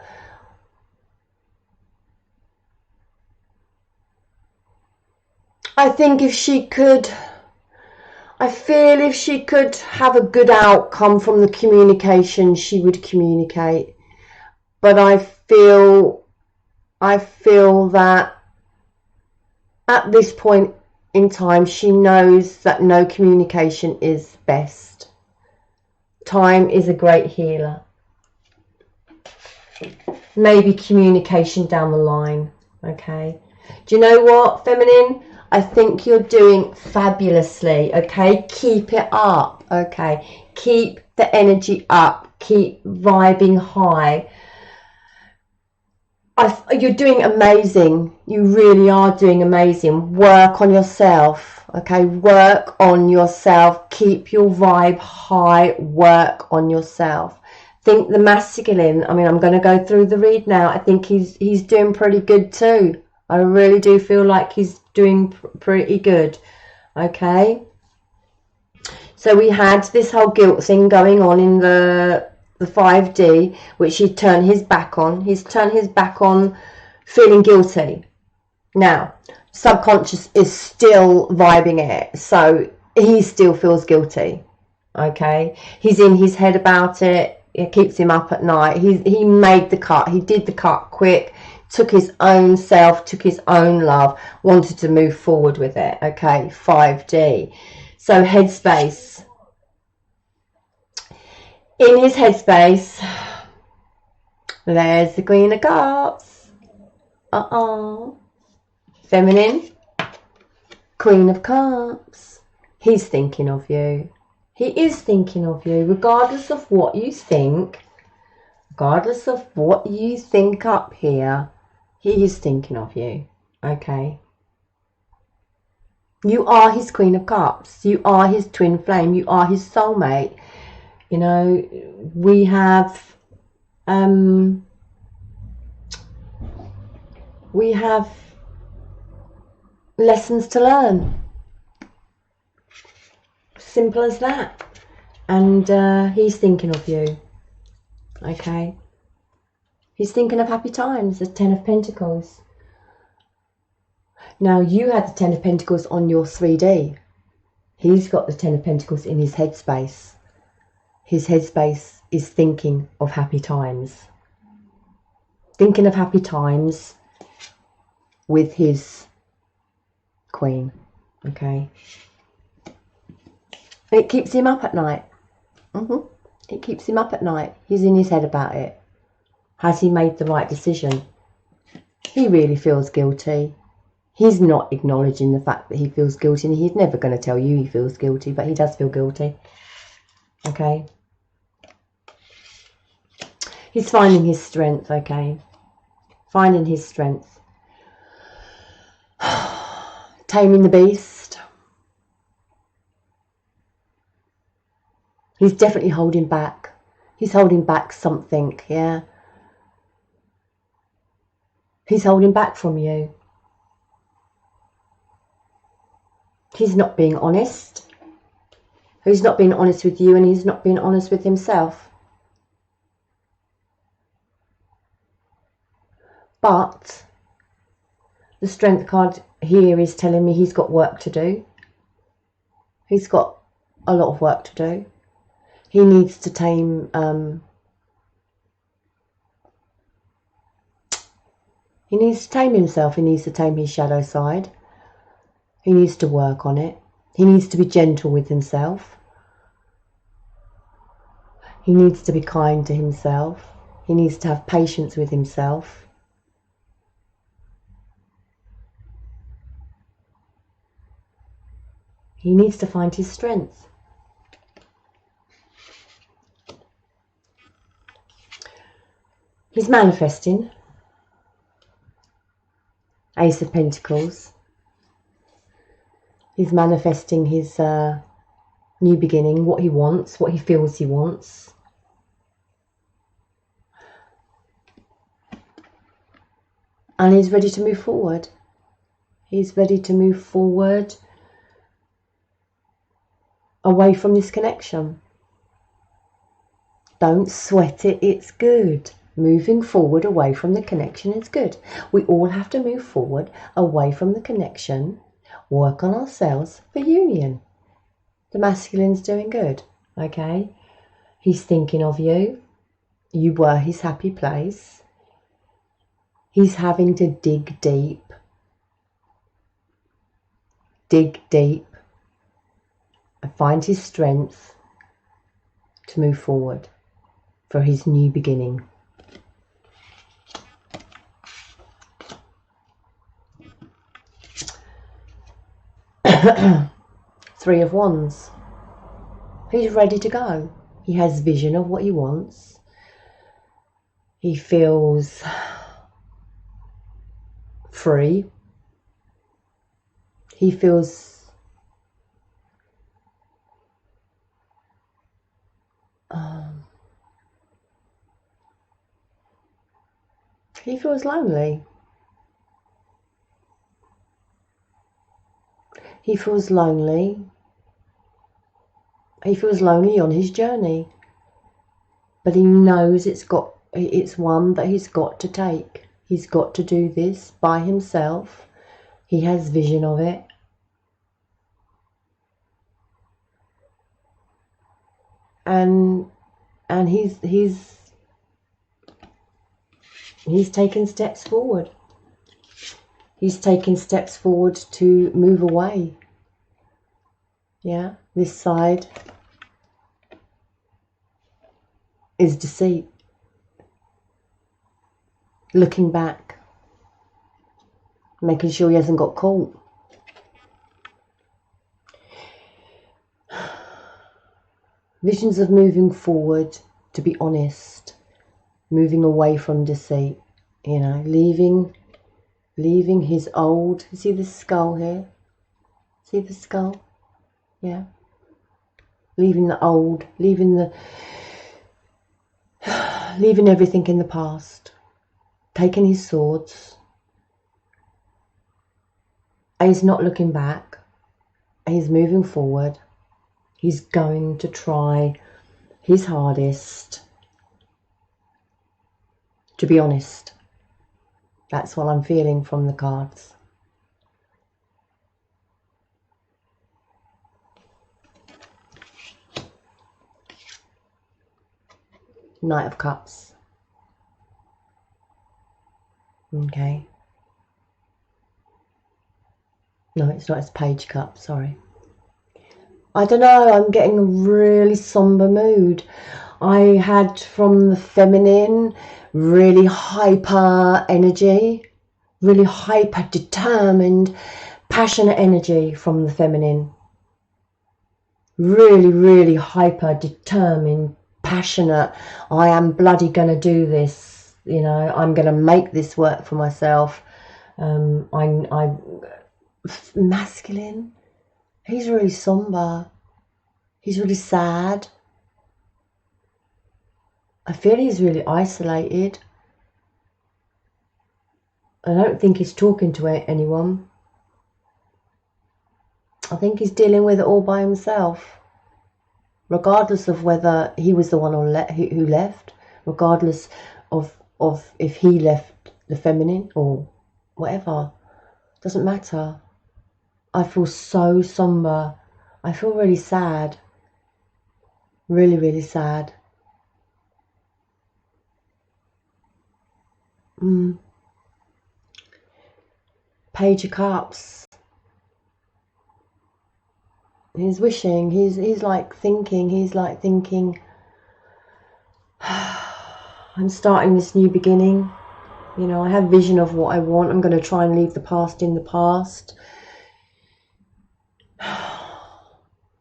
I think if she could, I feel if she could have a good outcome from the communication, she would communicate. But I feel that at this point in time, she knows that no communication is best. Time is a great healer. Maybe communication down the line. Okay. Do you know what, feminine? I think you're doing fabulously. Okay, keep it up. Okay, keep the energy up. Keep vibing high. You're doing amazing. You really are doing amazing. Work on yourself. Okay, work on yourself. Keep your vibe high. Work on yourself. Think the masculine. I mean, I'm going to go through the read now. I think he's doing pretty good too. I really do feel like he's doing pretty good. Okay, so we had this whole guilt thing going on in the 5D, which he'd turned his back on. He's turned his back on feeling guilty. Now, subconscious is still vibing it, so he still feels guilty. Okay, he's in his head about it. It keeps him up at night. He made the cut. He did the cut quick. Took his own self, took his own love, wanted to move forward with it. Okay, 5D. So headspace. In his headspace, There's the Queen of Cups. Feminine, Queen of Cups. He's thinking of you. He is thinking of you, regardless of what you think. Regardless of what you think up here, he is thinking of you. Okay. You are his Queen of Cups. You are his twin flame. You are his soulmate. You know, we have lessons to learn. Simple as that. And he's thinking of you. Okay. He's thinking of happy times, the Ten of Pentacles. Now, you had the Ten of Pentacles on your 3D. He's got the Ten of Pentacles in his headspace. His headspace is thinking of happy times. Thinking of happy times with his Queen. Okay. It keeps him up at night. It keeps him up at night. He's in his head about it. Has he made the right decision? He really feels guilty. He's not acknowledging the fact that he feels guilty, and he's never going to tell you he feels guilty, but he does feel guilty. Okay. He's finding his strength, okay. Finding his strength. Taming the beast. He's definitely holding back. He's holding back something, yeah. He's holding back from you. He's not being honest. He's not being honest with you, and he's not being honest with himself. But the Strength card here is telling me he's got work to do. He's got a lot of work to do. He needs to tame he needs to tame himself. He needs to tame his shadow side. He needs to work on it. He needs to be gentle with himself. He needs to be kind to himself. He needs to have patience with himself. He needs to find his strength. He's manifesting. Ace of Pentacles. He's manifesting his new beginning, what he wants, what he feels he wants. And he's ready to move forward. He's ready to move forward away from this connection. Don't sweat it, it's good. Moving forward away from the connection is good. We all have to move forward away from the connection, work on ourselves for union. The masculine's doing good, okay? He's thinking of you. You were his happy place. He's having to dig deep. Dig deep. And find his strength to move forward for his new beginning. Three of Wands. He's ready to go. He has vision of what he wants. He feels free. He feels lonely. He feels lonely. He feels lonely on his journey. But he knows it's one that he's got to take. He's got to do this by himself. He has vision of it. And he's taken steps forward. He's taking steps forward to move away. Yeah, this side is deceit. looking back, making sure he hasn't got caught. Visions of moving forward, to be honest, moving away from deceit, you know, leaving his old, see the skull here? See the skull? Yeah. Leaving the old, leaving everything in the past, taking his swords. He's not looking back. He's moving forward. He's going to try his hardest. To be honest, that's what I'm feeling from the cards. Knight of Cups. Okay. No, it's not. It's Page Cup. Sorry. I don't know. I'm getting a really somber mood. I had from the feminine really hyper energy, really hyper determined, passionate energy from the feminine. Really, really hyper determined, passionate. I am bloody gonna do this. You know, I'm gonna make this work for myself. I'm masculine. He's really somber. He's really sad. I feel he's really isolated. I don't think he's talking to anyone. I think he's dealing with it all by himself. Regardless of whether he was the one who left, regardless of if he left the feminine or whatever, doesn't matter. I feel so somber. I feel really sad. Really, really sad. Page of Cups. He's wishing, he's like thinking, I'm starting this new beginning. You know, I have vision of what I want. I'm going to try and leave the past in the past.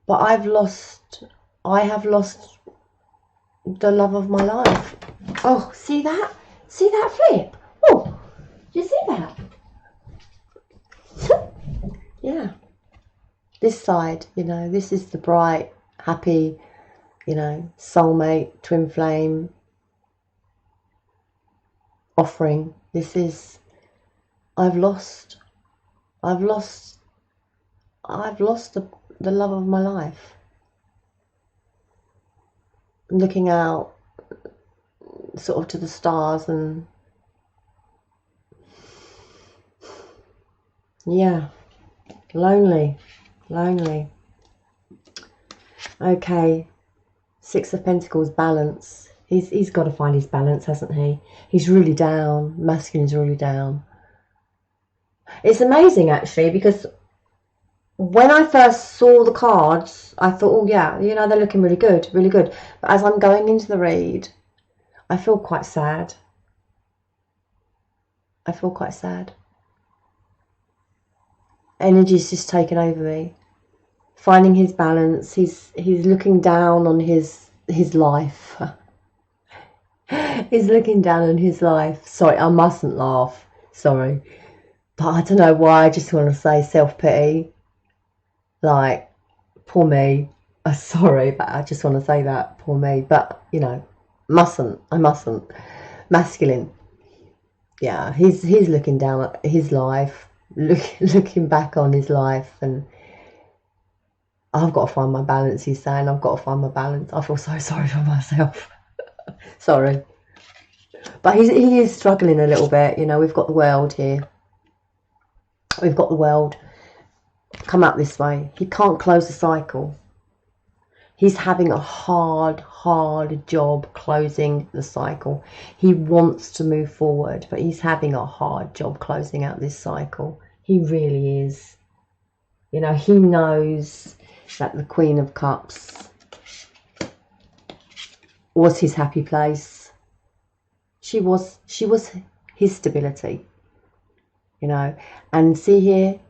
But I have lost the love of my life. Oh, see that? See that flip? Oh, do you see that? Yeah. This side, you know, this is the bright, happy, you know, soulmate, twin flame offering. This is, I've lost the love of my life. I'm looking out sort of to the stars and yeah, lonely. Okay, Six of Pentacles, balance. He's got to find his balance, hasn't he? He's really down. Masculine's really down. It's amazing actually, because when I first saw the cards, I thought, oh yeah, you know, they're looking really good, really good. But as I'm going into the read, I feel quite sad. Energy's just taken over me. Finding his balance. He's looking down on his life. He's looking down on his life. Sorry, I mustn't laugh. Sorry. But I don't know why. I just want to say self-pity. Like, poor me. Sorry, but I just want to say that. Poor me. But, you know, I mustn't. Masculine. Yeah, he's looking down at his life. Looking back on his life, and I've got to find my balance, he's saying. I've got to find my balance. I feel so sorry for myself. Sorry. But he is struggling a little bit. You know, we've got the world here. We've got the world. Come out this way. He can't close the cycle. He's having a hard job closing the cycle. He wants to move forward, but he's having a hard job closing out this cycle. He really is. You know, he knows that the Queen of Cups was his happy place. She was his stability, you know. And see here,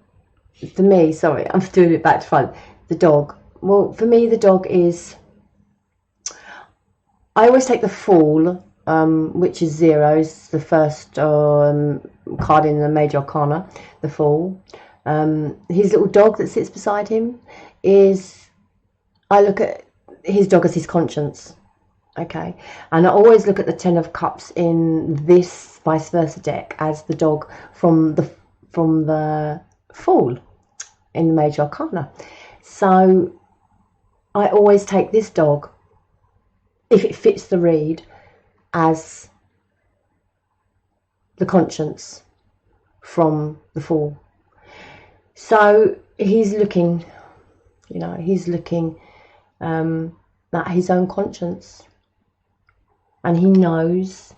for me, sorry, I'm doing it back to front, the dog. Well, for me, the dog is, I always take the Fool, which is 0, is the first card in the Major Arcana, the Fool. His little dog that sits beside him is, I look at his dog as his conscience. Okay, and I always look at the 10 of Cups in this vice versa deck as the dog from the Fool in the Major Arcana. So I always take this dog, if it fits the read, as the conscience from the Fool. So he's looking, you know, he's looking at his own conscience, and he knows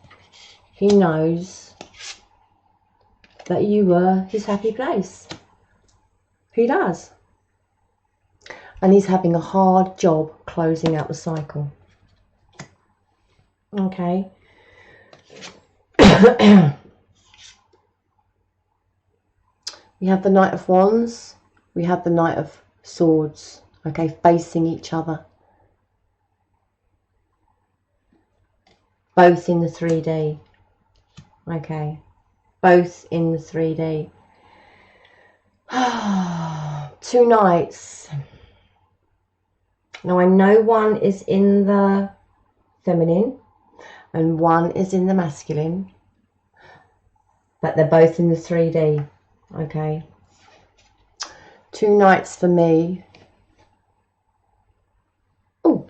that you were his happy place. He does. And he's having a hard job closing out the cycle. Okay. We have the Knight of Wands. We have the Knight of Swords. Okay, facing each other. Both in the 3D. Okay. Both in the 3D. 2 Knights. Now I know one is in the feminine and one is in the masculine, but they're both in the 3D. Okay. 2 Knights for me. Oh,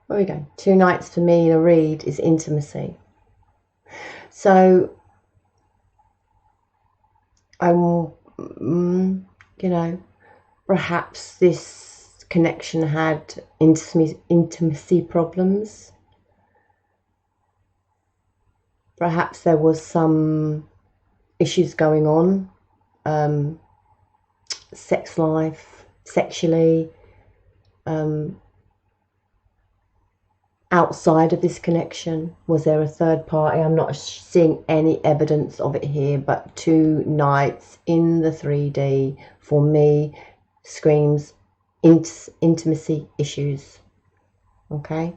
there we go. 2 Knights for me in a read is intimacy. So I'm, you know, perhaps this connection had intimacy problems. Perhaps there was some issues going on, sex life, sexually, outside of this connection. Was there a third party? I'm not seeing any evidence of it here, but 2 Knights in the 3D for me screams intimacy issues. Okay.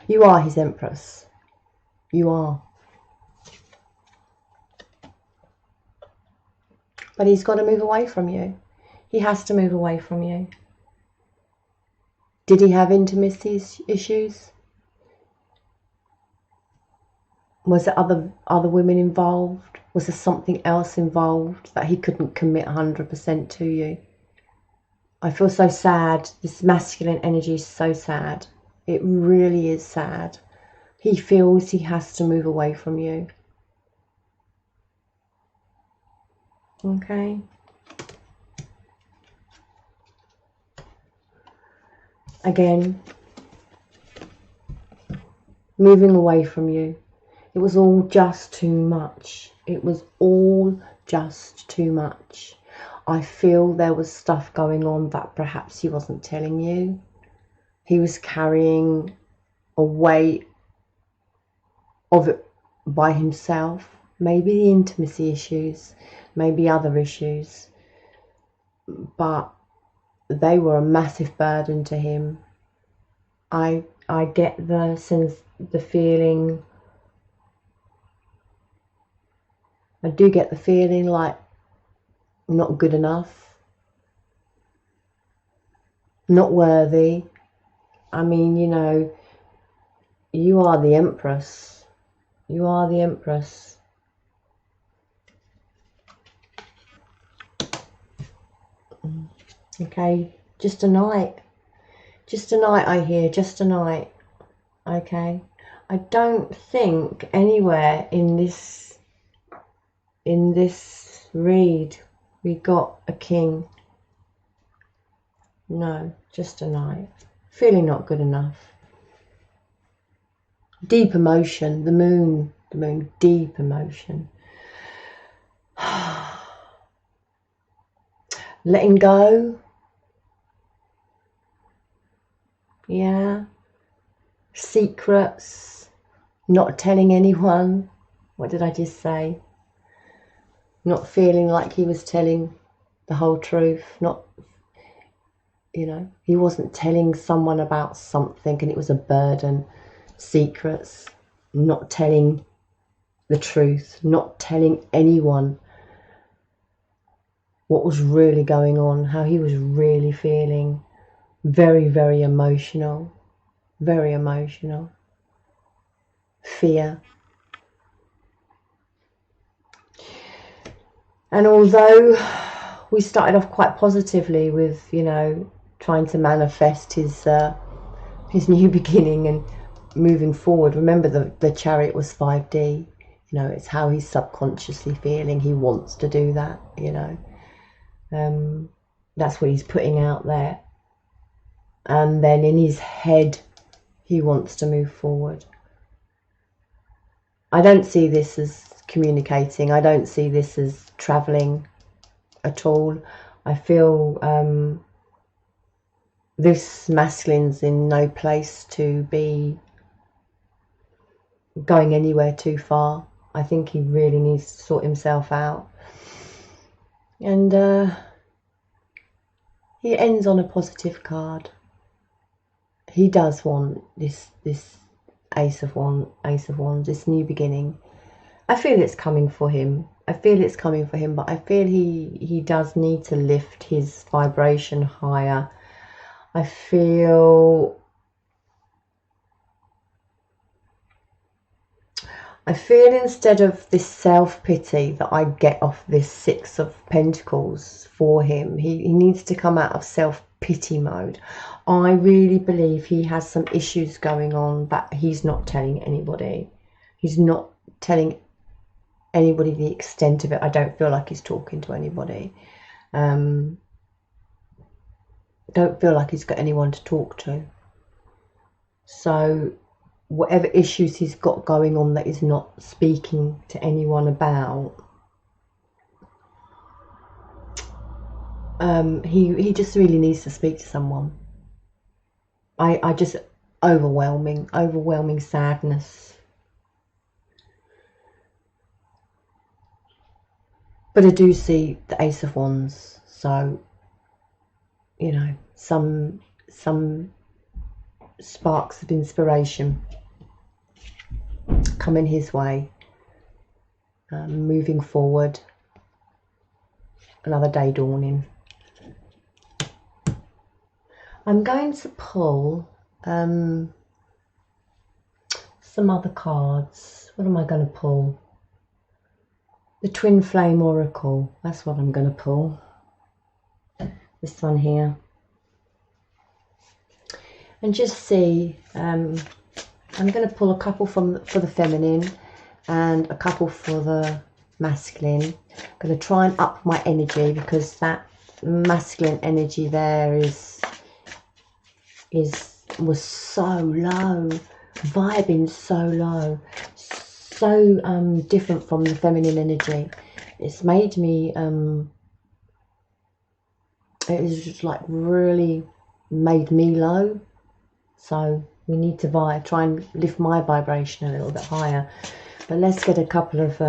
You are his Empress. You are. But he's got to move away from you. He has to move away from you. Did he have intimacy issues? Was there other women involved? Was there something else involved that he couldn't commit 100% to you? I feel so sad. This masculine energy is so sad. It really is sad. He feels he has to move away from you. Okay. Again, moving away from you. It was all just too much. It was all just too much. I feel there was stuff going on that perhaps he wasn't telling you. He was carrying a weight of it by himself. Maybe the intimacy issues, maybe other issues. But they were a massive burden to him. I get the sense, the feeling. I do get the feeling like not good enough, not worthy. I mean, you know, you are the Empress. You are the Empress. Okay, just a night. Just a night, I hear, just a night. Okay. I don't think anywhere in this read we got a king. No, just a night. Feeling not good enough. Deep emotion, the moon, deep emotion. Letting go, Yeah. Secrets, not telling anyone. What did I just say? Not feeling like he was telling the whole truth. Not, you know, he wasn't telling someone about something and it was a burden. Secrets, not telling the truth, not telling anyone what was really going on, how he was really feeling. Very, very emotional. Very emotional. Fear. And although we started off quite positively with, you know, trying to manifest his new beginning and moving forward, remember the chariot was 5D. You know, it's how he's subconsciously feeling. He wants to do that, you know. That's what he's putting out there. And then in his head, he wants to move forward. I don't see this as communicating. I don't see this as traveling at all. I feel this masculine's in no place to be going anywhere too far. I think he really needs to sort himself out. And he ends on a positive card. He does want this Ace of Wands, this new beginning. I feel it's coming for him. I feel it's coming for him, but I feel he does need to lift his vibration higher. I feel instead of this self-pity that I get off this Six of Pentacles for him, he needs to come out of self-pity mode. I really believe he has some issues going on that he's not telling anybody. He's not telling anybody the extent of it. I don't feel like he's talking to anybody. Don't feel like he's got anyone to talk to. So whatever issues he's got going on that he's not speaking to anyone about, he just really needs to speak to someone. I just overwhelming sadness. But I do see the Ace of Wands, so you know, some sparks of inspiration coming his way, moving forward, another day dawning. I'm going to pull some other cards. What am I going to pull? The Twin Flame Oracle, that's what I'm going to pull. This one here. And just see, I'm going to pull a couple for the feminine and a couple for the masculine. I'm going to try and up my energy because that masculine energy there was so low, vibing so low, so different from the feminine energy. It's made me it is just like really made me low. So we need to try and lift my vibration a little bit higher. But let's get a couple of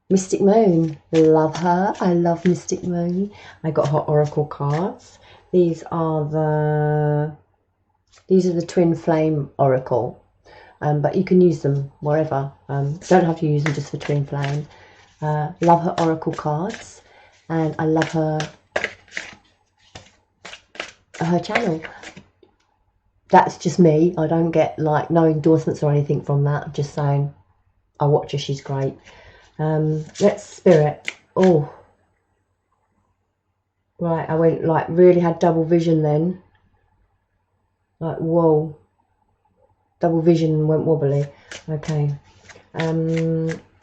Mystic Moon. Love her. I love Mystic Moon. I got her oracle cards. These are the Twin Flame Oracle. But you can use them wherever. Don't have to use them just for Twin Flame. Love her oracle cards, and I love her channel. That's just me. I don't get like no endorsements or anything from that. I'm just saying I watch her. She's great. Let's Spirit. Oh, right. I went like really had double vision then. Like whoa. Double vision went wobbly. Okay.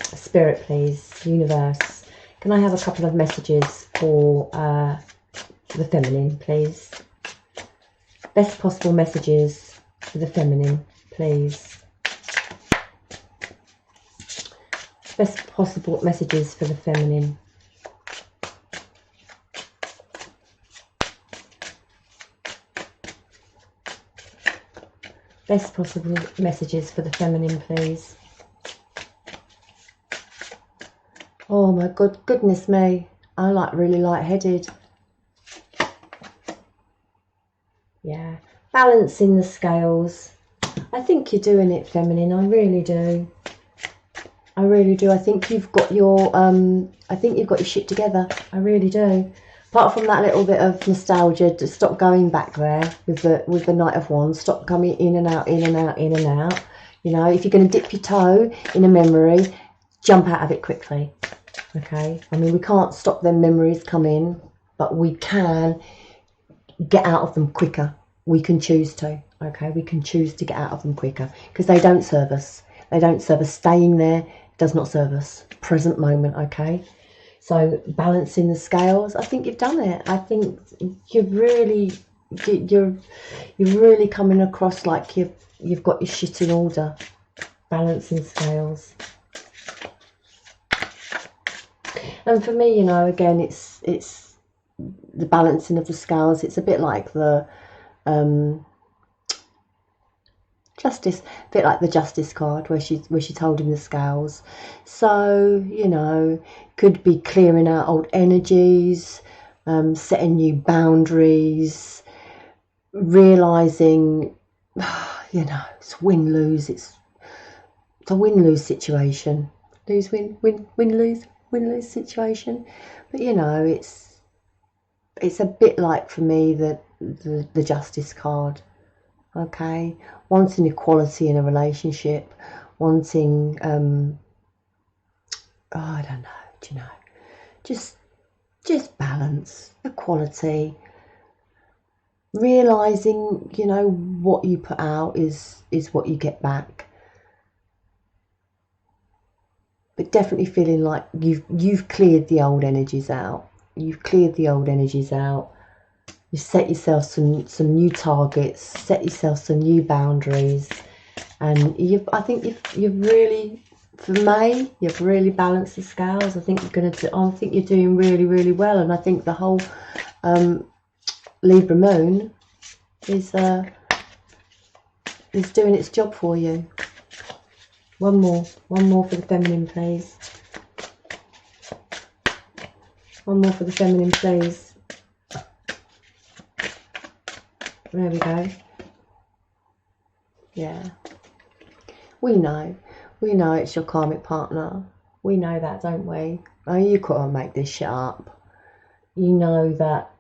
Spirit, please. Universe. Can I have a couple of messages for the feminine, please? Best possible messages for the feminine, please. Best possible messages for the feminine. Best possible messages for the feminine, please. Oh my goodness me. I'm like really lightheaded. Yeah. Balancing the scales. I think you're doing it, feminine. I really do. I really do. I think you've got your shit together. I really do. Apart from that little bit of nostalgia, to stop going back there with the Knight of Wands. Stop coming in and out, in and out, in and out. You know, if you're going to dip your toe in a memory, jump out of it quickly. Okay. I mean, we can't stop them memories coming, but we can get out of them quicker. We can choose to. Okay. We can choose to get out of them quicker because they don't serve us. They don't serve us. Staying there does not serve us. Present moment. Okay. So balancing the scales, I think you've done it. I think you're really coming across like you've got your shit in order. Balancing scales. And for me, you know, again, it's the balancing of the scales. It's a bit like the justice, a bit like the justice card where she's holding the scales. So, you know, could be clearing out old energies, setting new boundaries, realizing, you know, it's win-lose. It's a win-lose situation. Lose-win, win-lose, win-lose situation. But, you know, it's a bit like, for me, the justice card. Okay, wanting equality in a relationship, wanting oh, I don't know, do you know, just balance, equality, realizing, you know, what you put out is what you get back. But definitely feeling like you've cleared the old energies out. You've cleared the old energies out. You set yourself some new targets, set yourself some new boundaries, and I think you've really, for May, you've really balanced the scales. I think you're doing really, really well, and I think the whole Libra moon is doing its job for you. One more for the feminine, please. One more for the feminine, please. There we go. Yeah. We know it's your karmic partner. We know that, don't we? Oh, you couldn't make this shit up. You know that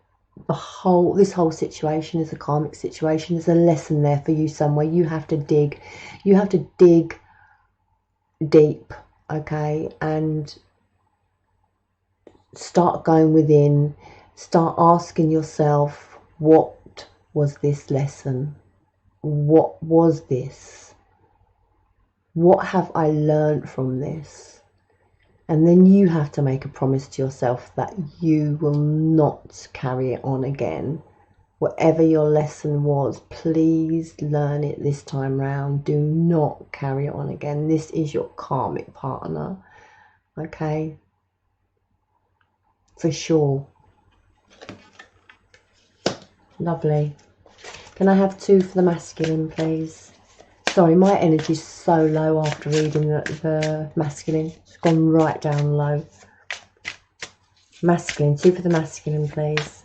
this whole situation is a karmic situation. There's a lesson there for you somewhere. You have to dig. You have to dig deep, okay, and start going within. Start asking yourself, what was this lesson? What was this? What have I learned from this? And then you have to make a promise to yourself that you will not carry it on again. Whatever your lesson was, please learn it this time round. Do not carry it on again. This is your karmic partner, okay? For sure. Lovely. Can I have 2 for the masculine, please? Sorry, my energy's so low after reading the masculine. It's gone right down low. Masculine, 2 for the masculine, please.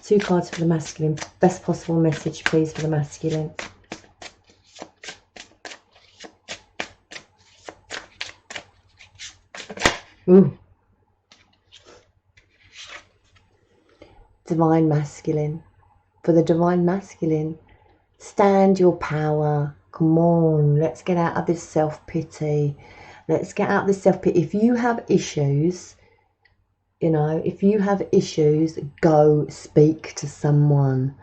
2 cards for the masculine. Best possible message, please, for the masculine. Ooh. Divine masculine. For the divine masculine, stand your power. Come on, let's get out of this self-pity. Let's get out of this self-pity. If you have issues, you know, if you have issues, go speak to someone.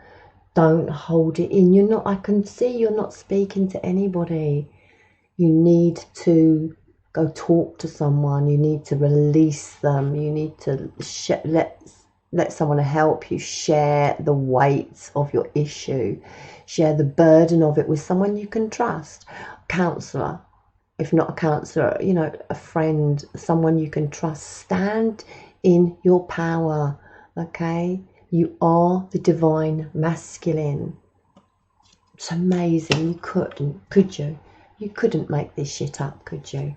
Don't hold it in. I can see you're not speaking to anybody. You need to go talk to someone. You need to release them. You need to let someone help you share the weight of your issue. Share the burden of it with someone you can trust. Counsellor. If not a counsellor, you know, a friend, someone you can trust. Stand in your power, okay? You are the divine masculine. It's amazing. You couldn't, could you? You couldn't make this shit up, could you?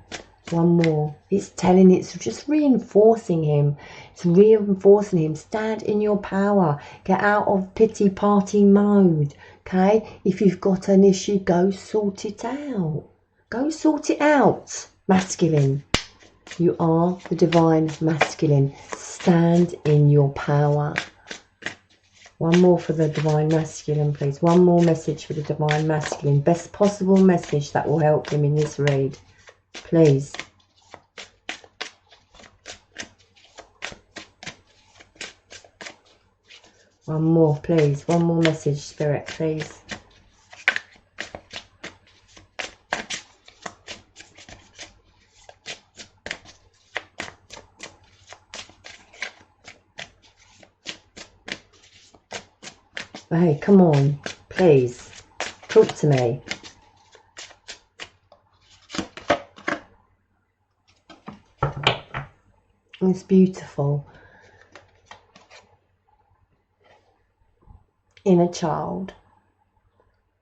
One more. It's just reinforcing him. It's reinforcing him. Stand in your power. Get out of pity party mode. Okay? If you've got an issue, go sort it out. Go sort it out. Masculine. You are the divine masculine. Stand in your power. One more for the divine masculine, please. One more message for the divine masculine. Best possible message that will help him in this read. Please. One more, please. One more message, Spirit, please. Hey, come on, please. Talk to me. It's beautiful. Inner child.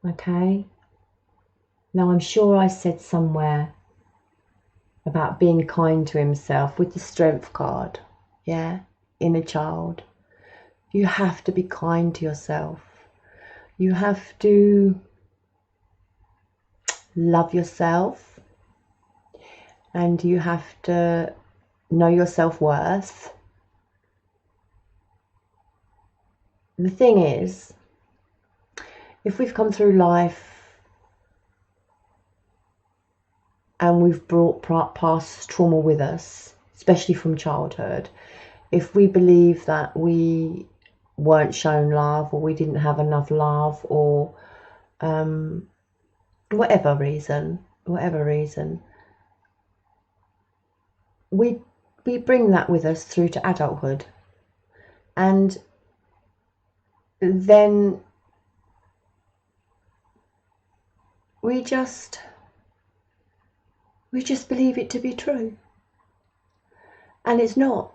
Okay. Now, I'm sure I said somewhere about being kind to himself with the strength card. Yeah. Inner child. You have to be kind to yourself. You have to love yourself. And you have to know your self-worth. The thing is, if we've come through life and we've brought past trauma with us, especially from childhood, if we believe that we weren't shown love, or we didn't have enough love, or whatever reason, we bring that with us through to adulthood, and then we just believe it to be true, and it's not,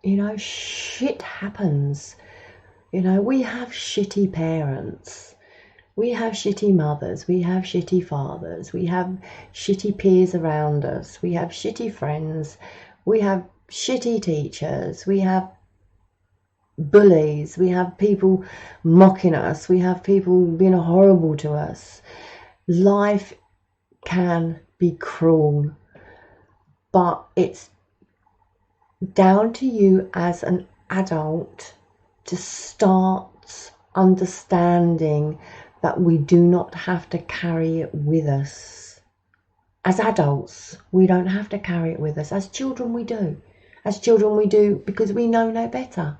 you know. Shit happens, you know. We have shitty parents, we have shitty mothers, we have shitty fathers, we have shitty peers around us, we have shitty friends, we have shitty teachers, we have bullies, we have people mocking us, we have people being horrible to us. Life can be cruel, but it's down to you as an adult to start understanding that we do not have to carry it with us. As adults, we don't have to carry it with us. As children, we do. As children, we do because we know no better.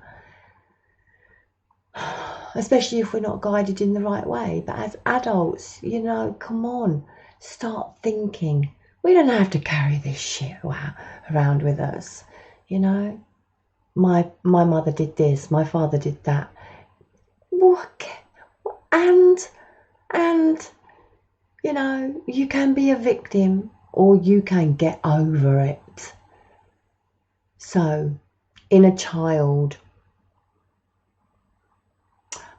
Especially if we're not guided in the right way. But as adults, you know, come on, start thinking. We don't have to carry this shit around with us. You know, my mother did this, my father did that. And you know, you can be a victim or you can get over it. So, inner child,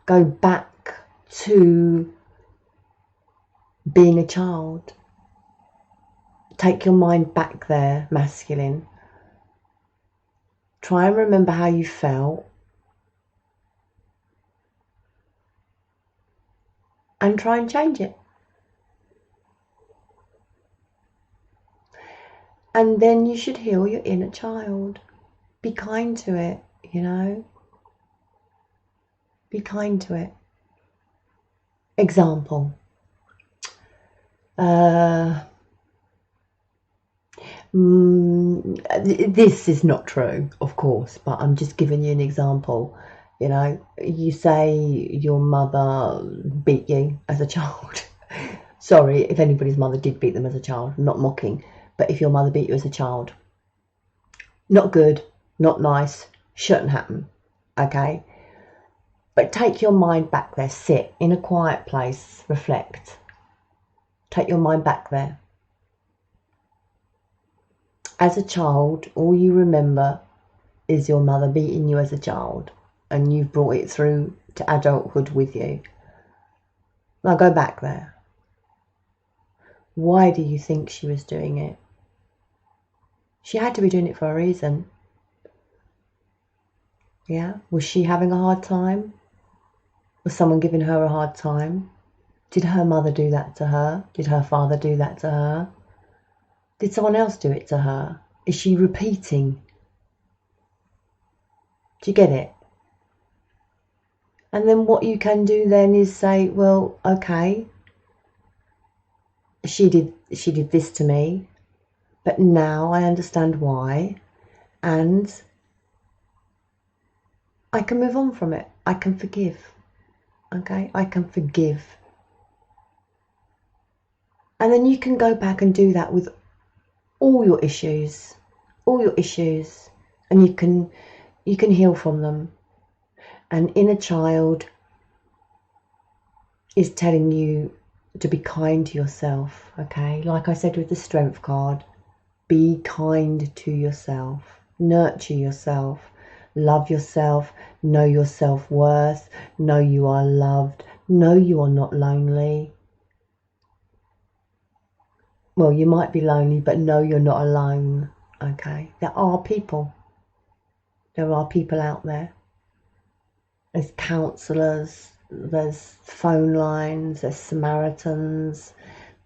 go back to being a child. Take your mind back there, masculine. Try and remember how you felt. And try and change it. And then you should heal your inner child. Be kind to it, you know. Be kind to it. Example. This is not true, of course, but I'm just giving you an example. You know, you say your mother beat you as a child. Sorry if anybody's mother did beat them as a child, I'm not mocking. But if your mother beat you as a child, not good, not nice, shouldn't happen, okay? But take your mind back there, sit in a quiet place, reflect. Take your mind back there. As a child, all you remember is your mother beating you as a child, and you've brought it through to adulthood with you. Now go back there. Why do you think she was doing it? She had to be doing it for a reason. Yeah? Was she having a hard time? Was someone giving her a hard time? Did her mother do that to her? Did her father do that to her? Did someone else do it to her? Is she repeating? Do you get it? And then what you can do then is say, well, okay, she did this to me, but now I understand why, and I can move on from it. I can forgive. Okay, I can forgive. And then you can go back and do that with all your issues, and you can heal from them. An inner child is telling you to be kind to yourself, okay? Like I said with the strength card, be kind to yourself, nurture yourself, love yourself, know your self-worth, know you are loved, know you are not lonely. Well, you might be lonely, but know you're not alone, okay? There are people out there. There's counsellors, there's phone lines, there's Samaritans,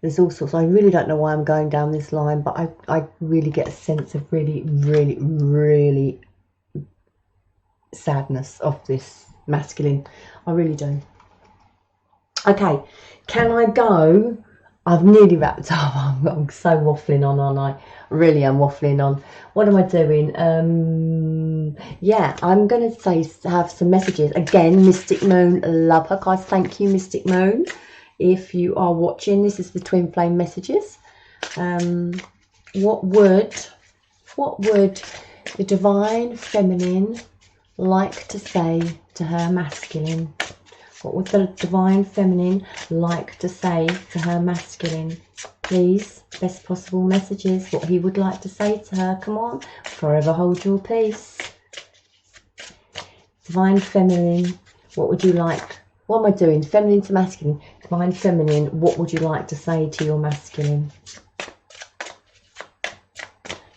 there's all sorts. I really don't know why I'm going down this line, but I really get a sense of really, really, really sadness of this masculine. I really do. Okay, can I go? I've nearly wrapped up. I'm so waffling on, aren't I? Really am waffling on. What am I doing? Yeah, I'm going to say have some messages. Again, Mystic Moon, love her. Guys, thank you, Mystic Moon. If you are watching, this is the Twin Flame messages. What would the Divine Feminine like to say to her Masculine? What would the Divine Feminine like to say to her Masculine? Please, best possible messages, what he would like to say to her. Come on, forever hold your peace. Divine Feminine, what would you like? What am I doing? Feminine to Masculine. Divine Feminine, what would you like to say to your Masculine?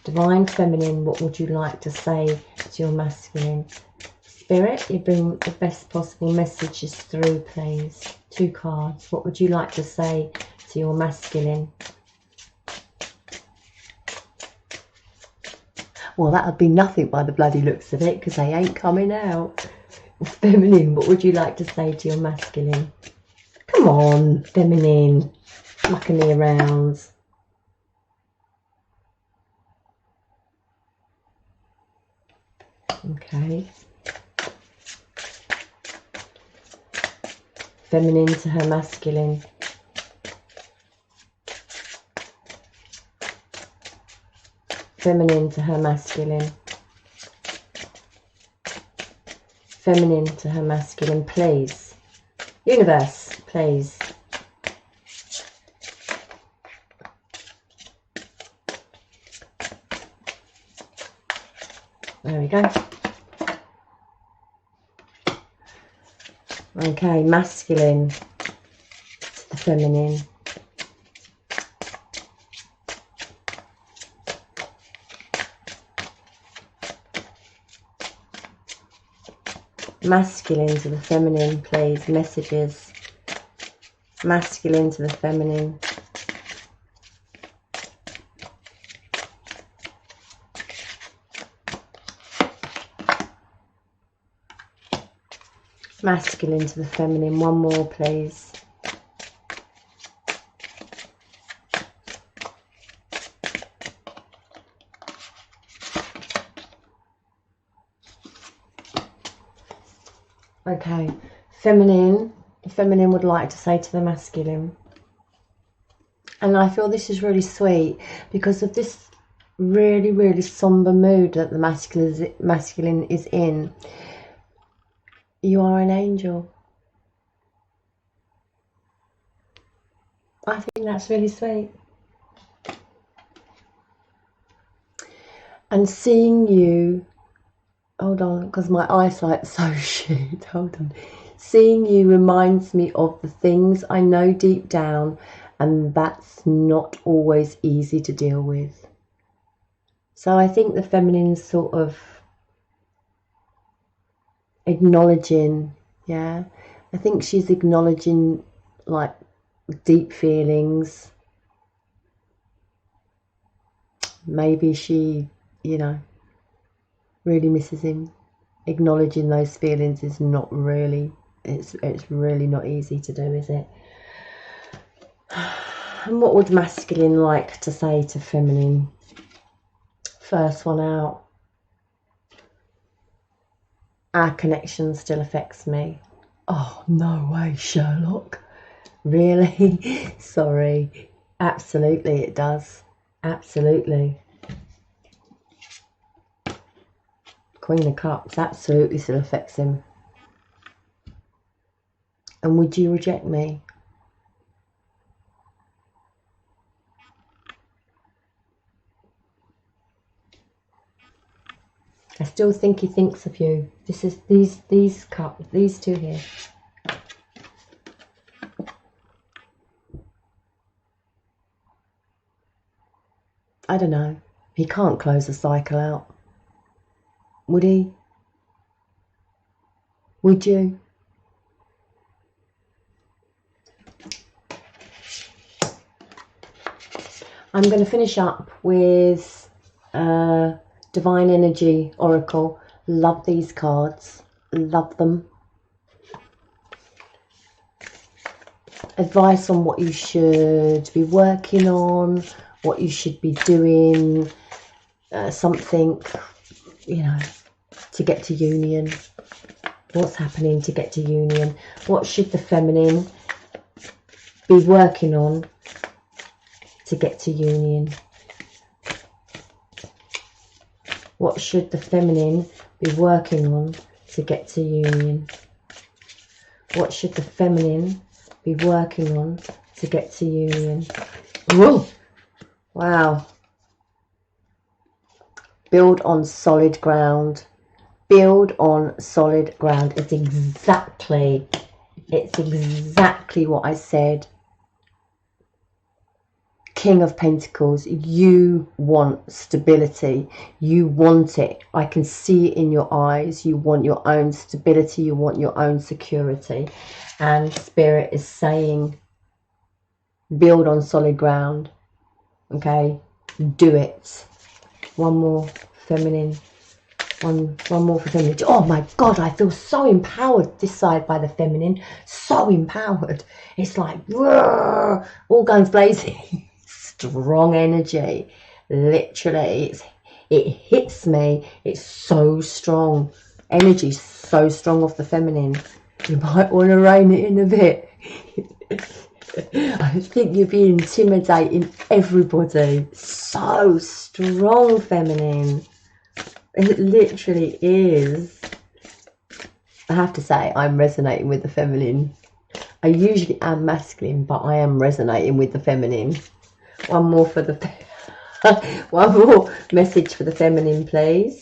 Divine Feminine, what would you like to say to your Masculine? Spirit, you bring the best possible messages through, please. 2 cards. What would you like to say to your Masculine? Well, that would be nothing by the bloody looks of it, because they ain't coming out. Feminine, what would you like to say to your Masculine? Come on, Feminine. Mucking me around. Okay. Feminine to her Masculine. Feminine to her Masculine. Feminine to her Masculine, please. Universe, please. There we go. Okay, Masculine to the Feminine. Masculine to the Feminine, please. Messages. Masculine to the Feminine. Masculine to the Feminine. One more, please. Okay, Feminine. The Feminine would like to say to the Masculine. And I feel this is really sweet because of this really, really somber mood that the masculine is in. You are an angel. I think that's really sweet. And seeing you hold on, because my eyesight's so shit. Hold on. Seeing you reminds me of the things I know deep down, and that's not always easy to deal with. So I think the feminine's sort of acknowledging, yeah. I think she's acknowledging like deep feelings. Maybe she, you know, really misses him. Acknowledging those feelings is not really, it's really not easy to do, is it? And what would masculine like to say to feminine? First one out. Our connection still affects me. Oh, no way, Sherlock. Really? Sorry. Absolutely it does. Absolutely. Queen of Cups absolutely still affects him. And would you reject me? I still think he thinks of you. This is these cups, these two here. I don't know. He can't close the cycle out. Would he? Would you? I'm going to finish up with Divine Energy Oracle. Love these cards. Love them. Advice on what you should be working on, what you should be doing, something, you know, to get to union. What's happening to get to union? What should the feminine be working on to get to union? What should the feminine be working on to get to union? What should the feminine be working on to get to union? Whoa! Wow. Build on solid ground. Build on solid ground. It's exactly what I said. King of Pentacles, you want stability. You want it. I can see it in your eyes. You want your own stability. You want your own security. And Spirit is saying, build on solid ground. Okay? Do it. One more feminine. One more for feminine. Oh my God, I feel so empowered this side by the feminine. So empowered. It's like, roar, all guns blazing. Strong energy. Literally, it hits me. It's so strong. Energy so strong off the feminine. You might want to rein it in a bit. I think you'd be intimidating everybody. So strong, feminine. It literally is. I have to say, I'm resonating with the feminine. I usually am masculine, but I am resonating with the feminine. One more for the one more message for the feminine, please.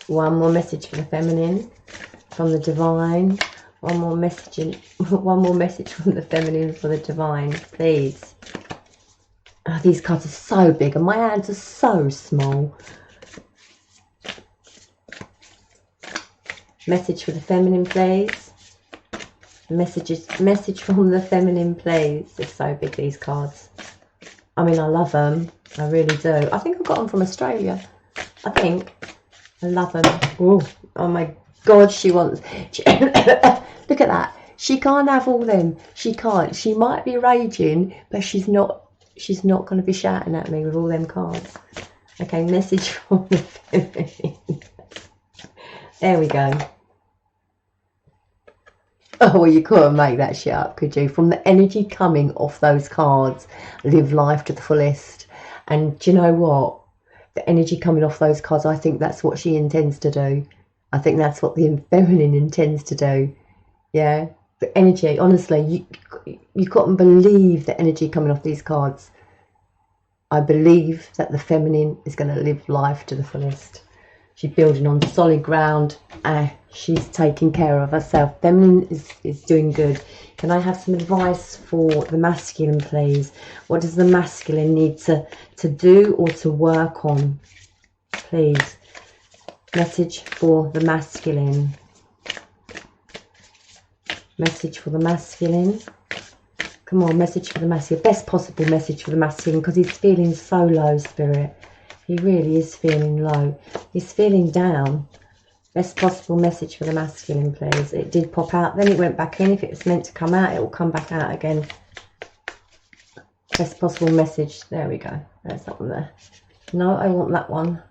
One more message for the feminine from the divine. One more message from the feminine for the divine, please. Oh, these cards are so big and my hands are so small. Message for the feminine, please. Message from the feminine, please. They're so big, these cards. I mean, I love them. I really do. I think I got them from Australia. I think. I love them. Ooh, oh my God, she wants... look at that. She can't have all them. She can't. She might be raging, but she's not going to be shouting at me with all them cards. Okay, message from the feminine. There we go. Oh, well, you couldn't make that shit up, could you? From the energy coming off those cards, live life to the fullest. And do you know what? The energy coming off those cards, I think that's what she intends to do. I think that's what the feminine intends to do. Yeah, the energy, honestly, you couldn't believe the energy coming off these cards. I believe that the feminine is going to live life to the fullest. She's building on solid ground. She's taking care of herself. Feminine is doing good. Can I have some advice for the masculine, please? What does the masculine need to do or to work on, please? Message for the masculine. Message for the masculine. Come on, message for the masculine. Best possible message for the masculine, because he's feeling so low, Spirit. He really is feeling low. He's feeling down. Best possible message for the masculine, please. It did pop out, then it went back in. If it was meant to come out, it will come back out again. Best possible message. There we go. There's that one there. No, I want that one.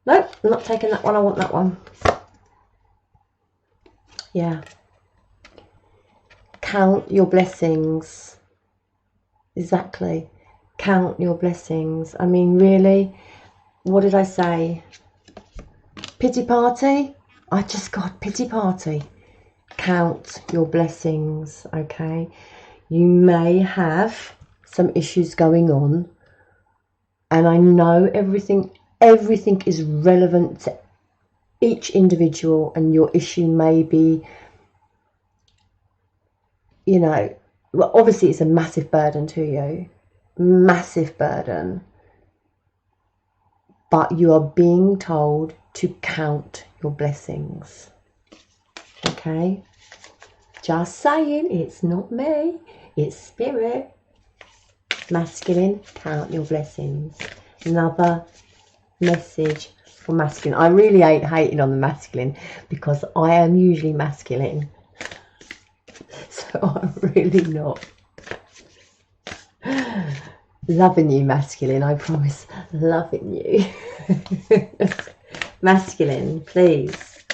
Nope, I'm not taking that one. I want that one. Yeah. Count your blessings. Exactly. Count your blessings. I mean, really, what did I say? Pity party? I just got pity party. Count your blessings, okay? You may have some issues going on, and I know everything is relevant to each individual, and your issue may be, you know, well, obviously it's a massive burden to you. Massive burden. But you are being told to count your blessings. Okay? Just saying, it's not me, it's Spirit. Masculine, count your blessings. Another message for masculine. I really hate hating on the masculine, because I am usually masculine. So I'm really not. Loving you, masculine, I promise. Loving you. Masculine, please.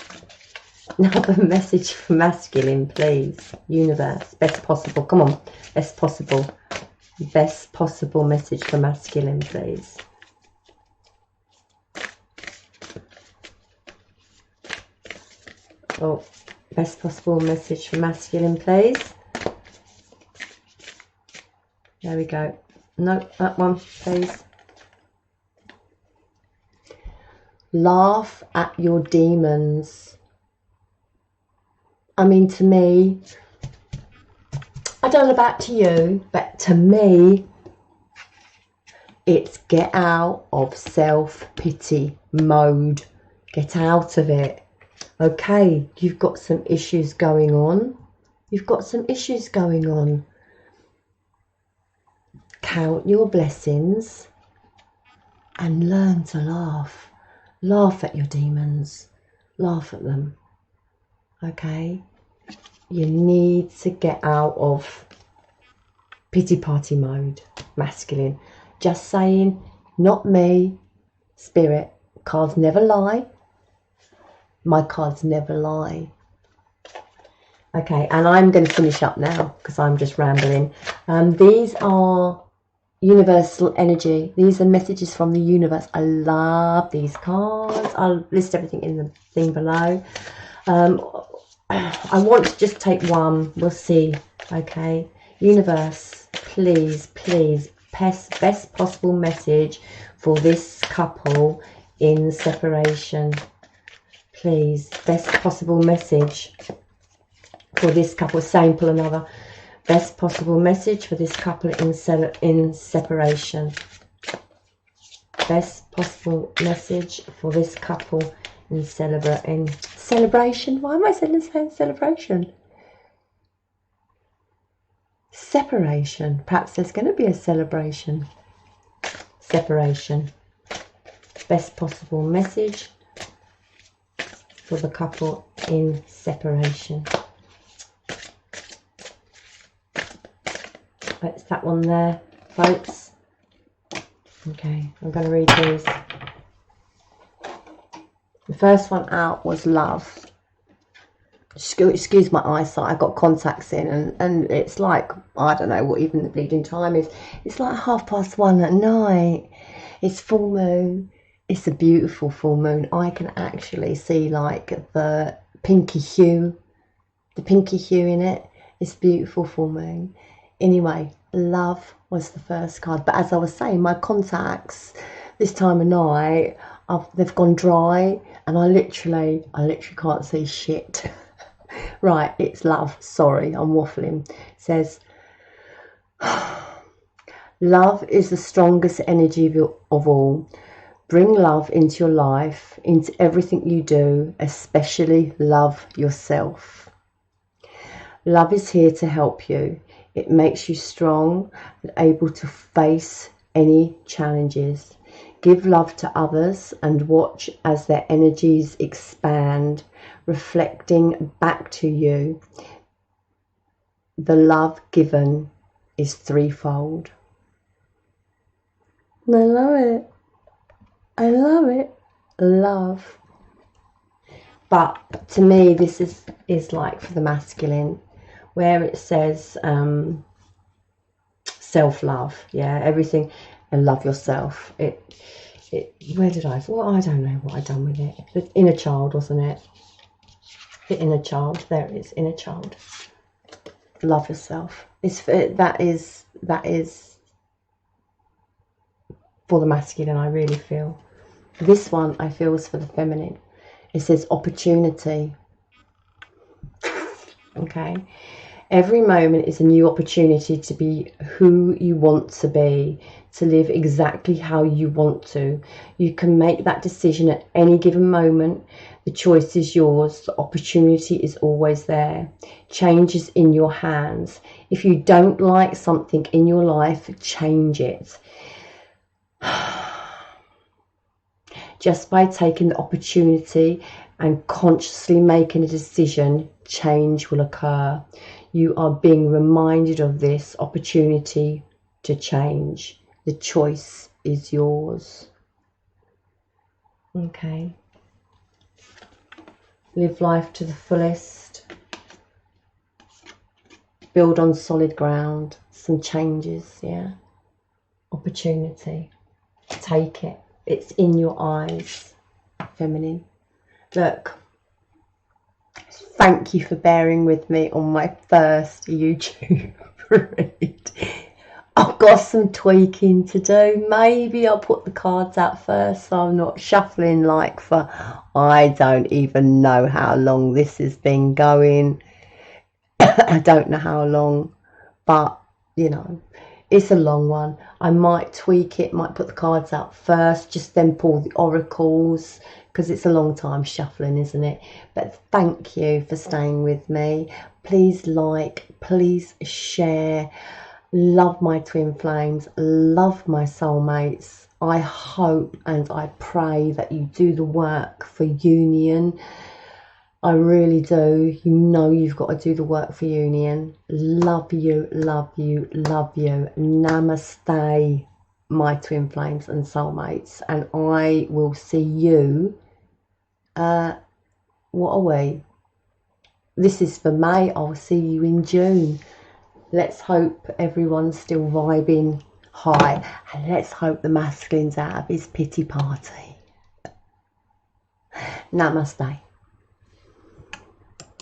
Another message for masculine, please. Universe, best possible. Come on, best possible. Best possible message for masculine, please. Oh, best possible message for masculine, please. There we go. No, that one, please. Laugh at your demons. I mean, to me, I don't know about to you, but to me, it's get out of self-pity mode. Get out of it. Okay, you've got some issues going on. You've got some issues going on. Count your blessings and learn to laugh. Laugh at your demons. Laugh at them. Okay? You need to get out of pity party mode, masculine. Just saying, not me, Spirit. Cards never lie. My cards never lie. Okay, and I'm going to finish up now because I'm just rambling. These are universal energy. These are messages from the universe. I love these cards. I'll list everything in the thing below. I want to just take one. We'll see. Okay, universe, please, please, best possible message for this couple in separation. Please, best possible message for this couple. Same, pull another. Best possible message for this couple in separation. Best possible message for this couple in celebration. Why am I saying celebration? Separation. Perhaps there's going to be a celebration. Separation. Best possible message for the couple in separation. It's that one there, folks. Okay, I'm going to read these. The first one out was love. Excuse my eyesight, I've got contacts in, and it's like, I don't know what even the bleeding time is. It's like 1:30 at night. It's full moon. It's a beautiful full moon. I can actually see like the pinky hue in it. It's beautiful full moon. Anyway, love was the first card. But as I was saying, my contacts this time of night, they've gone dry, and I literally can't see shit. Right, it's love. Sorry, I'm waffling. It says, love is the strongest energy of all. Bring love into your life, into everything you do, especially love yourself. Love is here to help you. It makes you strong and able to face any challenges. Give love to others and watch as their energies expand, reflecting back to you. The love given is threefold. And I love it. I love it. Love. But to me, this is like for the masculine, where it says self-love. Yeah, everything, and love yourself. Where did I don't know what I done with it. The inner child, wasn't it? The inner child. There it is. Inner child. Love yourself. That is for the masculine. I really feel. This one I feel is for the feminine. It says opportunity. Okay. Every moment is a new opportunity to be who you want to be, to live exactly how you want to. You can make that decision at any given moment. The choice is yours. The opportunity is always there. Change is in your hands. If you don't like something in your life, change it. Just by taking the opportunity and consciously making a decision, change will occur. You are being reminded of this opportunity to change. The choice is yours. Okay. Live life to the fullest. Build on solid ground. Some changes, yeah. Opportunity. Take it. It's in your eyes, feminine. Look, thank you for bearing with me on my first YouTube read. I've got some tweaking to do. Maybe I'll put the cards out first so I'm not shuffling like for, I don't even know how long this has been going. I don't know how long, but you know, it's a long one. I might tweak it, might put the cards out first, just then pull the oracles, because it's a long time shuffling, isn't it? But thank you for staying with me. Please like, please share. Love my twin flames, love my soulmates. I hope and I pray that you do the work for union. I really do. You know you've got to do the work for union. Love you, love you, love you. Namaste, my twin flames and soulmates. And I will see you, what are we? This is for May. I'll see you in June. Let's hope everyone's still vibing high. And let's hope the masculine's out of his pity party. Namaste.